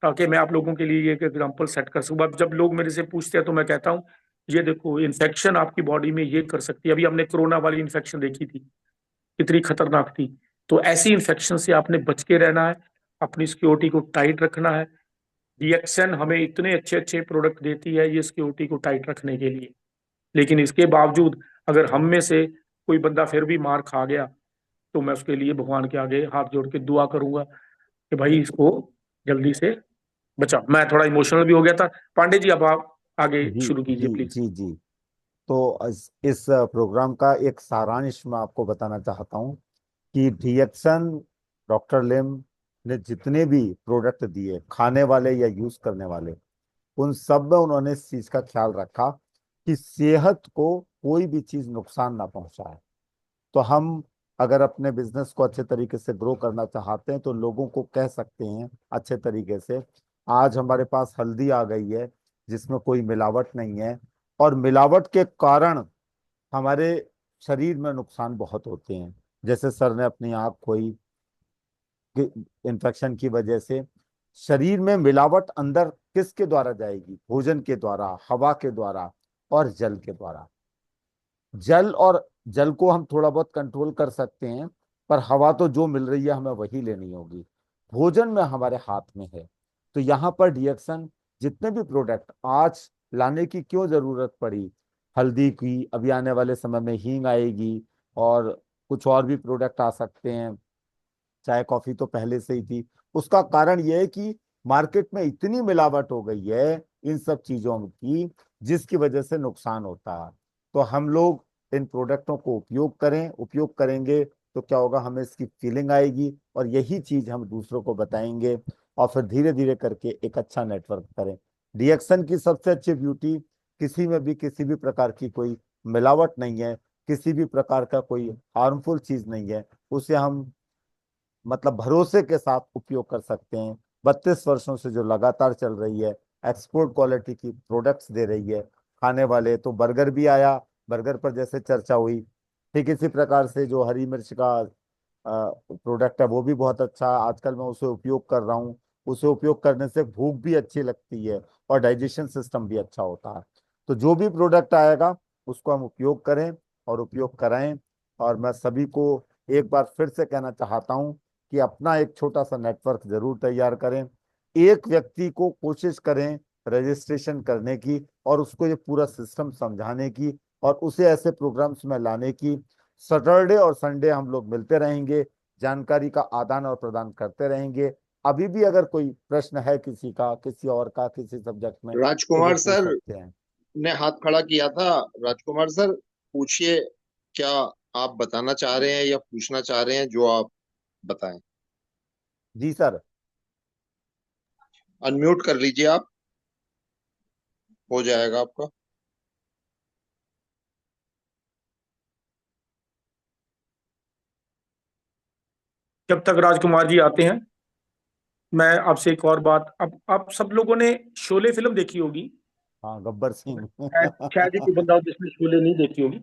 ताकि मैं आप लोगों के लिए ये एग्जाम्पल सेट कर सकूं। अब जब लोग मेरे से पूछते हैं तो मैं कहता हूँ ये देखो इन्फेक्शन आपकी बॉडी में ये कर सकती है। अभी हमने कोरोना वाली इन्फेक्शन देखी थी, कितनी खतरनाक थी। तो ऐसी इन्फेक्शन से आपने बच के रहना है, अपनी सिक्योरिटी को टाइट रखना है। डीएक्सएन हमें इतने अच्छे अच्छे प्रोडक्ट देती है ये सिक्योरिटी को टाइट रखने के लिए, लेकिन इसके बावजूद अगर हम में से कोई बंदा फिर भी मार खा गया तो मैं उसके लिए भगवान के आगे हाथ जोड़ के दुआ करूंगा कि भाई इसको जल्दी से बचा। मैं थोड़ा इमोशनल भी हो गया था। पांडे जी अब आप आगे जी शुरू कीजिए जी प्लीज। जी जी। तो इस प्रोग्राम का एक सारांश मैं आपको बताना चाहता हूँ कि डीएक्सन, डॉक्टर लिम ने जितने भी प्रोडक्ट दिए, खाने वाले या यूज करने वाले, उन सब में उन्होंने इस चीज का ख्याल रखा कि सेहत को कोई भी चीज नुकसान ना पहुंचाए। तो हम अगर अपने बिजनेस को अच्छे तरीके से ग्रो करना चाहते हैं तो लोगों को कह सकते हैं अच्छे तरीके से, आज हमारे पास हल्दी आ गई है जिसमें कोई मिलावट नहीं है, और मिलावट के कारण हमारे शरीर में नुकसान बहुत होते हैं। जैसे सर ने अपनी आंख खोई इन्फेक्शन की वजह से। शरीर में मिलावट अंदर किसके द्वारा जाएगी? भोजन के द्वारा, हवा के द्वारा और जल के द्वारा। जल को हम थोड़ा बहुत कंट्रोल कर सकते हैं, पर हवा तो जो मिल रही है हमें वही लेनी होगी। भोजन में हमारे हाथ में है। तो यहाँ पर डीएक्सन जितने भी प्रोडक्ट आज लाने की क्यों जरूरत पड़ी, हल्दी की, अभी आने वाले समय में हींग आएगी और कुछ और भी प्रोडक्ट आ सकते हैं, चाय कॉफी तो पहले से ही थी। उसका कारण यह है कि मार्केट में इतनी मिलावट हो गई है इन सब चीजों की, जिसकी वजह से नुकसान होता है। तो हम लोग इन प्रोडक्टों को उपयोग करें, उपयोग करेंगे तो क्या होगा, हमें इसकी फीलिंग आएगी और यही चीज हम दूसरों को बताएंगे और फिर धीरे धीरे करके एक अच्छा नेटवर्क करें। रिएक्शन की सबसे अच्छी ब्यूटी, किसी में भी किसी भी प्रकार की कोई मिलावट नहीं है, किसी भी प्रकार का कोई हार्मफुल चीज नहीं है, उसे हम मतलब भरोसे के साथ उपयोग कर सकते हैं। 32 वर्षों से जो लगातार चल रही है, एक्सपोर्ट क्वालिटी की प्रोडक्ट्स दे रही है। खाने वाले तो बर्गर भी आया, बर्गर पर जैसे चर्चा हुई, ठीक इसी प्रकार से जो हरी मिर्च का प्रोडक्ट है वो भी बहुत अच्छा है। आजकल मैं उसे उपयोग कर रहा हूँ। उसे उपयोग करने से भूख भी अच्छी लगती है और डाइजेशन सिस्टम भी अच्छा होता है। तो जो भी प्रोडक्ट आएगा उसको हम उपयोग करें और उपयोग कराएं। और मैं सभी को एक बार फिर से कहना चाहता हूं कि अपना एक छोटा सा नेटवर्क जरूर तैयार करें। एक व्यक्ति को कोशिश करें रजिस्ट्रेशन करने की और उसको ये पूरा सिस्टम समझाने की और उसे ऐसे प्रोग्राम्स में लाने की। सैटरडे और संडे हम लोग मिलते रहेंगे, जानकारी का आदान और प्रदान करते रहेंगे। अभी भी अगर कोई प्रश्न है किसी का, किसी और का, किसी सब्जेक्ट में, तो वो राजकुमार पूछ सर सकते हैं। ने हाथ खड़ा किया था। राजकुमार सर, पूछिए, क्या आप बताना चाह रहे हैं या पूछना चाह रहे हैं, जो आप बताएं। जी सर। अनम्यूट कर लीजिए आप, हो जाएगा आपका। जब तक राजकुमार जी आते हैं, मैं आपसे एक और बात, अब आप सब लोगों ने शोले फिल्म देखी होगी। हाँ, गब्बर सिंह। शायद शायद ही कोई बंदा हो जिसने शोले नहीं देखी होगी।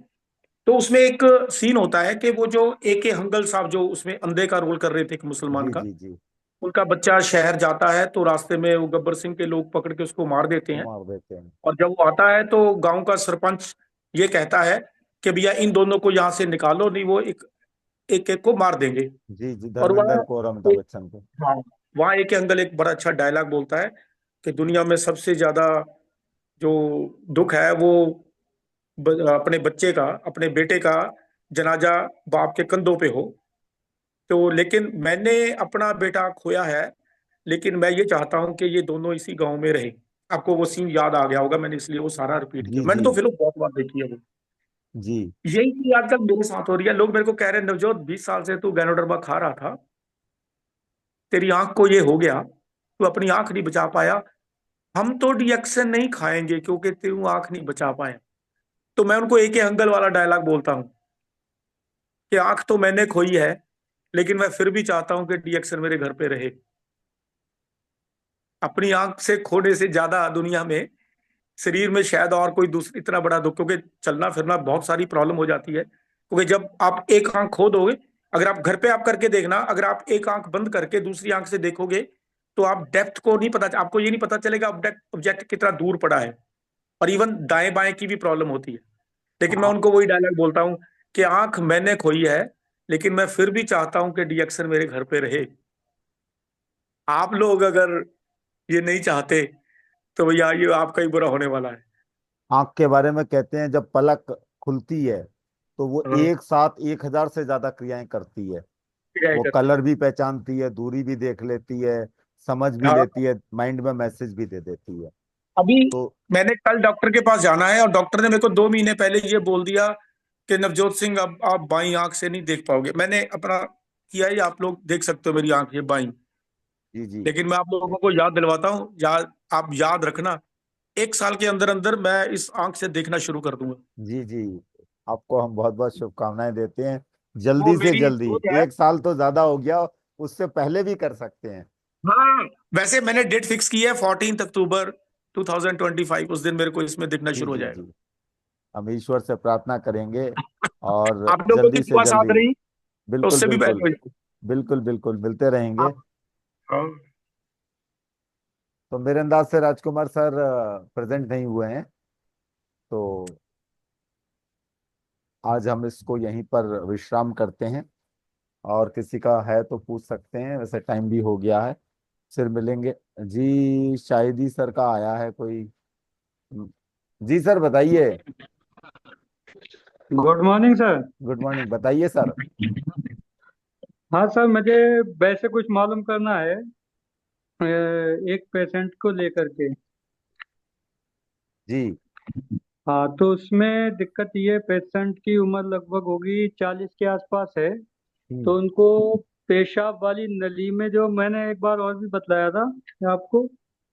तो उसमें एक सीन होता है कि वो जो ए के हंगल साहब जो उसमें अंधे का रोल कर रहे थे, एक मुसलमान जी का, जी जी। उनका बच्चा शहर जाता है तो रास्ते में वो गब्बर सिंह के लोग पकड़ के उसको मार देते तो हैं। मार देते हैं। और जब वो आता है तो गांव का सरपंच ये कहता है कि भैया इन दोनों को यहाँ से निकालो, नहीं वो एक एक एक को मार देंगे। जी जी, और धर्मेंद्र वहाँ को और अमिताभ बच्चन को। हाँ, वहाँ एक अंकल एक बड़ा अच्छा डायलॉग बोलता है कि दुनिया में सबसे ज्यादा जो दुख है वो अपने बच्चे का, अपने बेटे का जनाजा बाप के कंधों पे हो। तो लेकिन मैंने अपना बेटा खोया है, लेकिन मैं ये चाहता हूं कि ये दोनों इसी गांव में रहे। आपको वो सीन याद आ गया होगा, मैंने इसलिए वो सारा रिपीट किया। जी मैंने जी तो फिल्म बहुत बार देखी है वो। जी यही चीज आजकल मेरे साथ हो रही है। लोग मेरे को कह रहे हैं, नवजोत 20 साल से तू गैनोडर्मा खा रहा था, तेरी आंख को ये हो गया, तू अपनी आंख नहीं बचा पाया। हम तो डिएक्शन नहीं खाएंगे क्योंकि तू आंख नहीं बचा पाया। तो मैं उनको एक ही हंगल वाला डायलॉग बोलता हूँ कि आंख तो मैंने खोई है, लेकिन मैं फिर भी चाहता हूं कि डिएक्शन मेरे घर पे रहे। अपनी आंख से खोने से ज्यादा दुनिया में शरीर में शायद और कोई दूसरी इतना बड़ा दुख, क्योंकि चलना फिरना बहुत सारी प्रॉब्लम हो जाती है। क्योंकि जब आप एक आंख खो दोगे, अगर आप घर पे आप करके देखना, अगर आप एक आंख बंद करके दूसरी आंख से देखोगे तो आप डेप्थ को नहीं पता, आपको ये नहीं पता चलेगा ऑब्जेक्ट ऑब्जेक्ट कितना दूर पड़ा है। और इवन दाएं बाएं की भी प्रॉब्लम होती है। लेकिन मैं हाँ उनको वही डायलॉग बोलता हूँ कि आंख मैंने खोई है, लेकिन मैं फिर भी चाहता हूं कि डिएक्शन मेरे घर पे रहे। आप लोग अगर ये नहीं चाहते तो भैया ये आपका ही बुरा होने वाला है। आंख के बारे में कहते हैं जब पलक खुलती है तो वो हाँ, एक साथ 1000 से ज्यादा क्रियाएं करती है। क्या वो करती कलर भी पहचानती है, दूरी भी देख लेती है, समझ भी हाँ। लेती है, माइंड में मैसेज भी दे देती है। अभी तो मैंने कल डॉक्टर के पास जाना है और डॉक्टर ने मेरे को 2 महीने पहले ये बोल दिया कि नवजोत सिंह अब आप बाई आंख से नहीं देख पाओगे। मैंने अपना किया ही, आप लोग देख सकते हो मेरी आंख ये बाई। जी जी लेकिन मैं आप लोगों को याद दिलवाता हूँ, याद आप याद रखना, 1 साल के अंदर अंदर मैं इस आंख से देखना शुरू कर दूंगा। जी जी, आपको हम बहुत बहुत शुभकामनाएं देते हैं। वो जल्दी से मेरी जल्दी, सोच है। 1 साल तो ज्यादा हो गया, उससे पहले भी कर सकते हैं। हाँ, वैसे मैंने डेट फिक्स की है 14 अक्टूबर 2025, उस दिन मेरे को इसमें दिखना जी शुरू हो जी जाएगा। जी, हम ईश्वर से प्रार्थना करेंगे और आप लोगों की जल्दी से दुआ साथ जल्दी। रही तो बिल्कुल उससे भी बिल्कुल, पहले हो जाएगा। बिल्कुल बिल्कुल मिलते रहेंगे। आप हाँ, तो मेरे अंदाज से राजकुमार सर प्रेजेंट नहीं हुए हैं, तो आज हम इसको यहीं पर विश्राम करते हैं। और किसी का है तो पूछ सकते हैं, वैसे टाइम भी हो गया है। फिर मिलेंगे। जी, शायद ही सर का आया है कोई। जी सर बताइए। Good morning sir. Good morning, बताइए सर। हाँ सर, मुझे वैसे कुछ मालूम करना है एक पेशेंट को लेकर के। जी। हाँ, तो उसमें दिक्कत ये, पेशेंट की उम्र लगभग होगी 40 के आसपास है। तो उनको पेशाब वाली नली में, जो मैंने एक बार और भी बतलाया था आपको,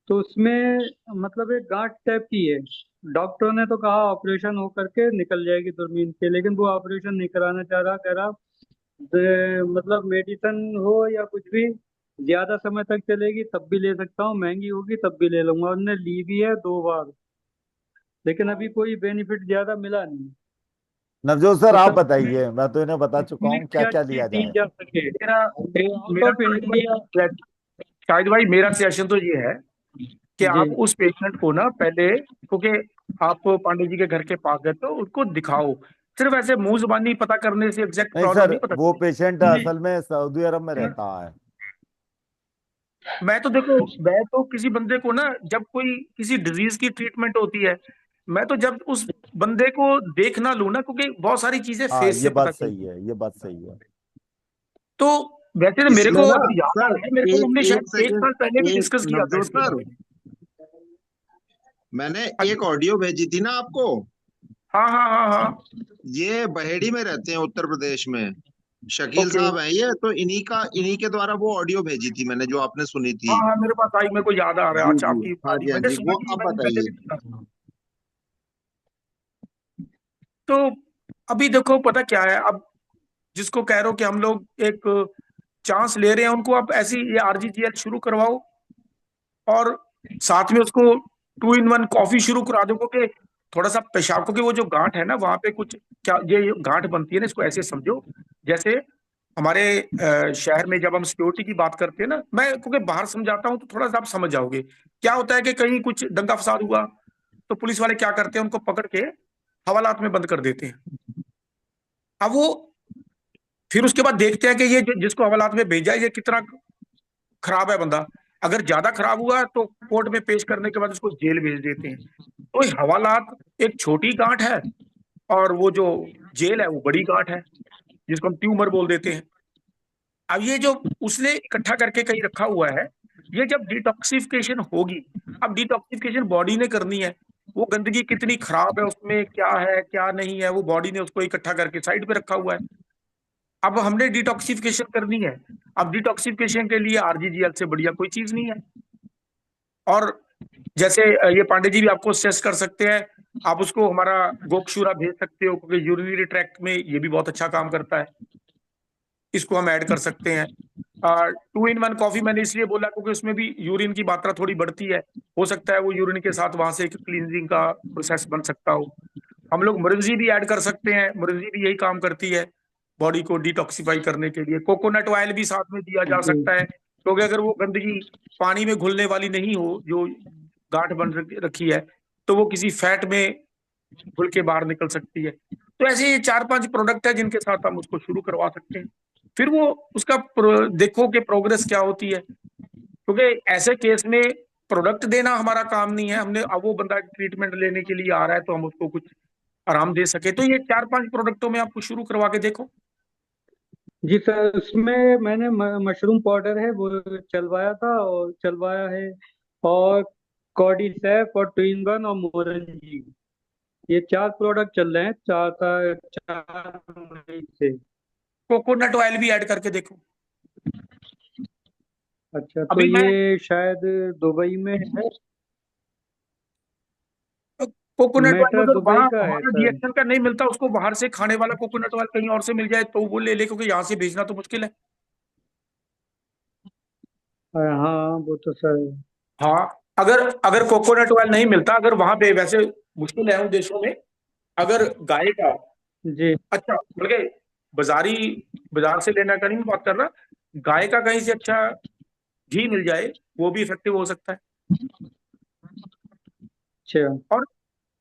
तो उसमें मतलब एक गांठ टाइप की है। डॉक्टर ने तो कहा ऑपरेशन हो करके निकल जाएगी दूरबीन से, लेकिन वो ऑपरेशन नहीं कराना चाह रहा, कह रहा मतलब मेडिसिन हो या कुछ भी, ज्यादा समय तक चलेगी तब भी ले सकता हूँ, महंगी होगी तब भी ले लूंगा। उनने ली भी है 2 बार, लेकिन अभी कोई बेनिफिट ज्यादा मिला नहीं। नवजोत सर, तो आप सर बताइए, मैं तो इन्हें बता चुका इसमें हूँ क्या क्या क्या चीज लिया दी जाए। जा सके मेरा आउट मेरा ऑफ इंडिया? शाहिद भाई, मेरा सजेशन तो ये है कि जी आप उस पेशेंट को ना पहले, क्योंकि आप पांडे जी के घर के पास गए तो उनको दिखाओ। सिर्फ ऐसे मुंह जुबानी पता करने से एग्जैक्ट नहीं प्रॉब्लम सर, नहीं पता वो पेशेंट चलेगी। असल में सऊदी अरब में रहता है। मैं तो देखो, मैं तो किसी बंदे को ना, जब कोई किसी डिजीज की ट्रीटमेंट होती है, मैं तो जब उस बंदे को देख ना लूं ना, क्योंकि बहुत सारी चीजें हाँ, फेस ये से पता बात सही चलती हैं। है, ये बात सही है। तो वैसे तो मेरे इसमें को ना अगर याद आ सर, रहा है, मेरे को एक हमने एक शायद एक सेकंड, साल पहले भी एक डिस्कस किया था नवजोत इसके सर, बारे में। मैंने एक अच्छा, ऑडियो भेजी थी ना आपको। हाँ हाँ हाँ हाँ। ये बहेड़ी में रहते हैं, उत्तर प्रदेश में। शकील ओके। साहब हैं ये, तो इन्हीं के द्वारा वो ऑडियो भेजी थी मैंने, जो आपने सुनी हाँ थी। हाँ, मेरे पास आई, मेरे को याद आ रहा है। जी अच्छा, जी, आपकी हाँ बात ही जी हाँ मैंने जी, सुना वो कि ये अब मैंने पहले बताइए। भी सुना। तो अभी देखो पता क्या है, अब जिसको कह रहे हो कि हम लोग एक चांस ले रहे हैं, उनको आप ऐसी ये आरजीजीएल शुरू करवाओ, और साथ में उसको 2 in 1 कॉफी शुरू करा दो, क्योंकि थोड़ा सा पेशाब, क्योंकि वो जो गांठ है ना वहां पे कुछ, क्या ये गांठ बनती है ना, इसको ऐसे समझो जैसे हमारे शहर में जब हम सिक्योरिटी की बात करते हैं ना, मैं क्योंकि बाहर समझाता हूँ तो थोड़ा सा आप समझ जाओगे। क्या होता है कि कहीं कुछ दंगा फसाद हुआ, तो पुलिस वाले क्या करते हैं, उनको पकड़ के हवालात में बंद कर देते हैं। अब वो फिर उसके बाद देखते हैं कि ये जिसको हवालात में भेजा है, ये कितना खराब है बंदा। अगर ज्यादा खराब हुआ तो कोर्ट में पेश करने के बाद उसको जेल भेज देते हैं। तो ये हवालात एक छोटी गांठ है, और वो जो जेल है वो बड़ी गांठ है, जिसको हम ट्यूमर बोल देते हैं। अब ये जो उसने इकट्ठा करके कहीं रखा हुआ है, ये जब डिटॉक्सिफिकेशन होगी, अब डिटॉक्सिफिकेशन बॉडी ने करनी है। वो गंदगी कितनी खराब है, उसमें क्या है क्या नहीं है, वो बॉडी ने उसको इकट्ठा करके साइड पे रखा हुआ है। अब हमने डिटॉक्सिफिकेशन करनी है। अब डिटॉक्सिफिकेशन के लिए आरजीजीएल से बढ़िया कोई चीज नहीं है। और जैसे ये पांडे जी भी आपको सजेस्ट कर सकते हैं, आप उसको हमारा गोक्षूरा भेज सकते हो, क्योंकि यूरिनरी ट्रैक्ट में ये भी बहुत अच्छा काम करता है। इसको हम ऐड कर सकते हैं। 2 in 1 कॉफी मैंने इसलिए बोला क्योंकि उसमें भी यूरिन की मात्रा थोड़ी बढ़ती है। हो सकता है वो यूरिन के साथ वहां से एक क्लींजिंग का प्रोसेस बन सकता हो। हम लोग मुरब्जी भी ऐड कर सकते हैं, मुरब्जी भी यही काम करती है बॉडी को डिटॉक्सिफाई करने के लिए। कोकोनट ऑयल भी साथ में दिया जा जी सकता है, क्योंकि अगर वो गंदगी पानी में घुलने वाली नहीं हो, जो गांठ बन रखी है, तो वो किसी फैट में घुल के बाहर निकल सकती है। तो ऐसे ये 4-5 प्रोडक्ट है जिनके साथ हम उसको शुरू करवा सकते हैं। फिर वो उसका देखो कि प्रोग्रेस क्या होती है, क्योंकि ऐसे केस में प्रोडक्ट देना हमारा काम नहीं है। हमने, अब वो बंदा ट्रीटमेंट लेने के लिए आ रहा है तो हम उसको कुछ आराम दे सके, तो ये 4-5 प्रोडक्टों में आपको शुरू करवा के देखो। जी सर, उसमें मैंने मशरूम पाउडर है वो चलवाया था और चलवाया है, और कॉर्डिसेप और 2 in 1 और मोरंजी, ये 4 प्रोडक्ट चल रहे हैं 4 मई से। कोकोनट ऑयल भी ऐड करके देखो। अच्छा, तो अभी मैं ये शायद दुबई में है। कोकोनट ऑयल मैटर अगर दुबई वहां का है हमारा सर। डीएक्शन का नहीं मिलता, उसको बाहर से खाने वाला कोकोनट ऑयल कहीं और से मिल जाए तो वो ले ले, क्योंकि यहाँ से भेजना तो मुश्किल है। हाँ वो तो सर। हाँ, अगर अगर कोकोनट ऑयल नहीं मिलता, अगर वहां पे, वैसे मुश्किल है उन देशों में, अगर गाय का, जी अच्छा बल्कि बाजारी, बाजार से लेना का नहीं मैं बात कर रहा, गाय का कहीं से अच्छा घी मिल जाए, वो भी इफेक्टिव हो सकता है। अच्छा। और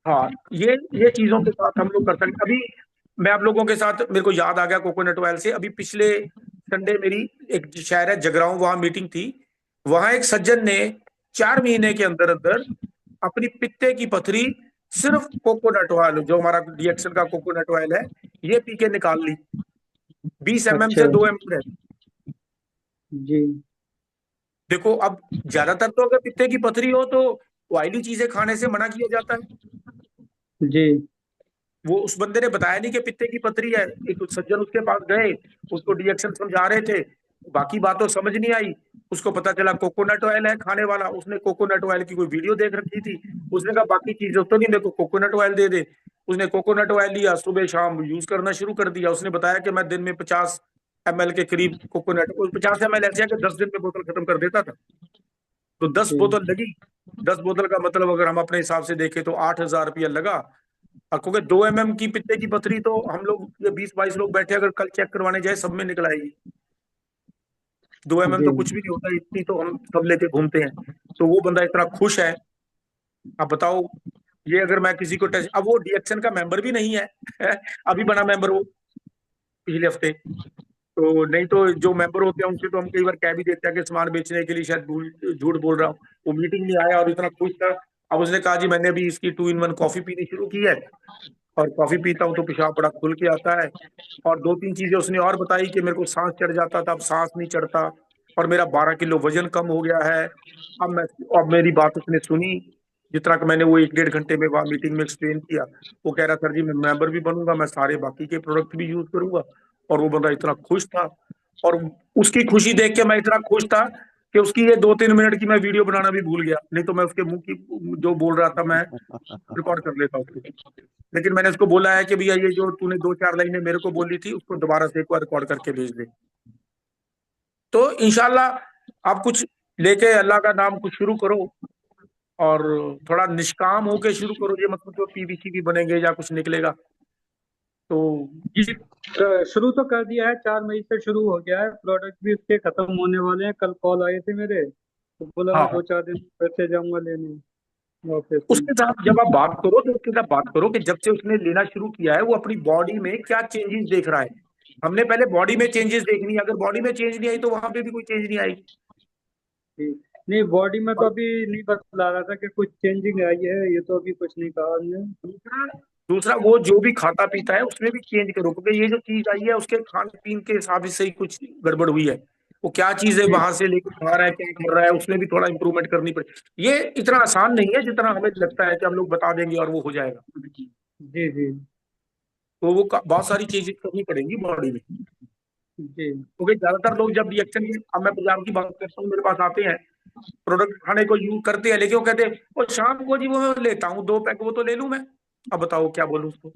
हाँ, ये चीजों के साथ हम लोग कर सकते हैं। अभी मैं आप लोगों के साथ, मेरे को याद आ गया कोकोनट ऑयल से, अभी पिछले संडे मेरी एक शहर है जगरांव, वहां मीटिंग थी। वहां एक सज्जन ने 4 महीने के अंदर अंदर अपनी पित्ते की पथरी सिर्फ कोकोनट ऑयल, जो हमारा डीएक्सन का कोकोनट ऑयल है, ये पी के निकाल ली। 20 mm अच्छा से 2 ml है। जी देखो अब ज्यादातर तो अगर पित्ते की पथरी हो तो ऑयली चीजें खाने से मना किया जाता है। जी वो उस बंदे ने बताया नहीं कि पित्ते की पथरी है। एक सज्जन उसके पास गए, उसको डीएक्शन समझा रहे थे, बाकी बात तो समझ नहीं आई। उसको पता चला कोकोनट ऑयल है खाने वाला, उसने कोकोनट ऑयल की कोई वीडियो देख रखी थी। उसने कहा बाकी चीजें तो नहीं, मेरे को कोकोनट ऑयल दे दे। उसने कोकोनट ऑयल लिया, सुबह शाम यूज करना शुरू कर दिया। उसने बताया कि मैं दिन में 50 ml के करीब कोकोनट, 50 ml ऐसे है कि 10 दिन में बोतल खत्म कर देता था। तो 10 जी बोतल लगी। 10 बोतल का मतलब अगर हम अपने हिसाब से देखें तो 8,000 रुपया लगा। और क्योंकि 2 mm की पित्ते की पथरी तो हम लोग ये 20-22 लोग बैठे अगर कल चेक करवाने जाए सब में निकल आएगी। 2 mm जी तो कुछ भी नहीं होता, इतनी तो हम सब लेके घूमते हैं। तो वो बंदा इतना खुश है। अब बताओ, ये अगर मैं किसी को टेस्ट, अब वो डीएक्शन का मेंबर भी नहीं है अभी बना मेंबर वो पिछले हफ्ते। तो नहीं तो जो मेंबर होते हैं उनसे तो हम कई बार कह भी देते हैं कि सामान बेचने के लिए शायद झूठ बोल रहा हूँ। वो मीटिंग में आया और इतना खुश था। अब उसने कहा जी मैंने अभी इसकी 2 in 1 कॉफी पीनी शुरू की है, और कॉफी पीता हूँ तो पेशाब बड़ा खुल के आता है। और 2-3 चीजें उसने और बताई कि मेरे को सांस चढ़ जाता था, अब सांस नहीं चढ़ता, और मेरा 12 किलो वजन कम हो गया है। अब मेरी बात उसने सुनी, जितना कि मैंने वो 1-1.5 घंटे में वहाँ मीटिंग में एक्सप्लेन किया। वो कह रहा सर जी मैं मेंबर भी बनूंगा, मैं सारे बाकी के प्रोडक्ट भी यूज करूंगा। और वो बंदा इतना खुश था, और उसकी खुशी देख के मैं इतना खुश था कि उसकी ये 2-3 मिनट की मैं वीडियो बनाना भी भूल गया। नहीं तो मैं उसके मुंह की जो बोल रहा था मैं रिकॉर्ड कर लेता उसको। लेकिन मैंने उसको बोला है कि भैया ये जो तूने 2-4 लाइनें मेरे को बोली थी उसको दोबारा से एक बार रिकॉर्ड करके भेज दे। तो इंशाल्लाह आप कुछ लेके अल्लाह का नाम कुछ शुरू करो, और थोड़ा निष्काम होके शुरू करो। ये मतलब तो पीवीसी भी बनेंगे या कुछ निकलेगा तो। जी शुरू तो कर दिया है, 4 मई से शुरू हो गया है। प्रोडक्ट भी उसके खत्म होने वाले हैं। कल कॉल आए थे मेरे, तो बोला मैं हाँ, 2-4 दिन फिर से जाऊंगा लेने वापस में। उसके साथ जब आप बात करो तो उसके साथ बात करो कि जब से उसने लेना शुरू किया है वो अपनी बॉडी में क्या चेंजेस देख रहा है। हमने पहले बॉडी में चेंजेस देखनी है, अगर बॉडी में चेंज नहीं आई तो वहां पे भी कोई चेंज नहीं आएगी। जी नहीं, बॉडी में तो अभी नहीं बतला रहा था कि कुछ चेंजिंग आई है, ये तो अभी कुछ नहीं कहा हमने। दूसरा दूसरा वो जो भी खाता पीता है उसमें भी चेंज करो, क्योंकि ये जो चीज आई है उसके खाने पीने के हिसाब से ही कुछ गड़बड़ हुई है। वो क्या चीज है जी वहां से लेकर खा रहा है, क्या कर रहा है, उसमें भी थोड़ा इंप्रूवमेंट करनी पड़ेगी। ये इतना आसान नहीं है जितना हमें लगता है कि हम लोग बता देंगे और वो हो जाएगा। जी जी तो वो बहुत सारी चीजें करनी पड़ेंगी बॉडी में। जी क्योंकि ज्यादातर लोग जब रिएक्शन, अब मैं पंजाब की बात करता हूँ, मेरे पास आते हैं प्रोडक्ट खाने को यूज करते हैं, लेकिन वो कहते हैं वो शाम को जी वो मैं लेता हूँ 2 पैक, वो तो ले लूं मैं। अब बताओ क्या बोलूं उसको।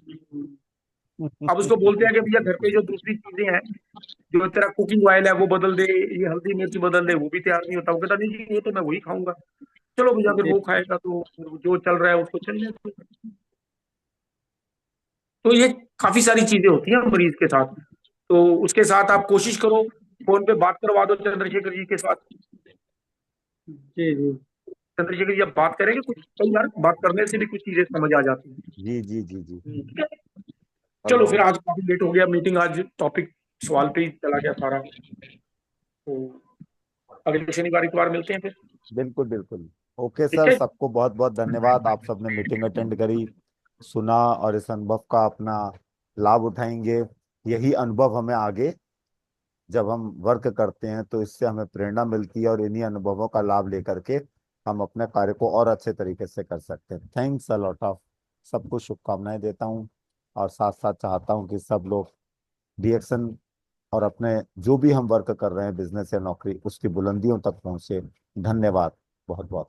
अब उसको बोलते हैं कि भैया घर पे जो दूसरी चीजें हैं, जो तेरा कुकिंग ऑयल है वो बदल दे, ये हल्दी मिर्च बदल दे, वो भी तैयार नहीं होता। वो कहता नहीं जी वो तो मैं वही खाऊंगा। चलो भैया फिर जी वो खाएगा तो जो चल रहा है उसको चलने दो। तो ये काफी सारी चीजें होती हैं मरीज के साथ। तो उसके साथ आप कोशिश करो, फोन पे बात करवा दो चंद्रशेखर जी के साथ। जी जी चंद्रशेखर जी आप बात करेंगे, कुछ कई बार बात करने से भी कुछ चीजें समझ आ जाती हैं। जी जी जी जी। ठीक है, चलो हेलो। फिर आज काफी लेट हो गया, मीटिंग आज टॉपिक सवाल पे ही चला गया सारा। तो अगले शनिवार इतवार मिलते हैं फिर। बिल्कुल बिल्कुल। ओके ठीक सर, है, सबको बहुत बहुत धन्यवाद। आप सबने मीटिंग अटेंड करी, सुना और इस अनुभव का अपना लाभ उठाएंगे। यही अनुभव हमें आगे जब हम वर्क करते हैं तो इससे हमें प्रेरणा मिलती है, और इन्हीं अनुभवों का लाभ लेकर के हम अपने कार्य को और अच्छे तरीके से कर सकते हैं। Thanks a lot of. सबको शुभकामनाएं देता हूं, और साथ साथ चाहता हूं कि सब लोग रिएक्शन और अपने जो भी हम वर्क कर रहे हैं, बिजनेस या नौकरी, उसकी बुलंदियों तक पहुंचे। धन्यवाद बहुत बहुत।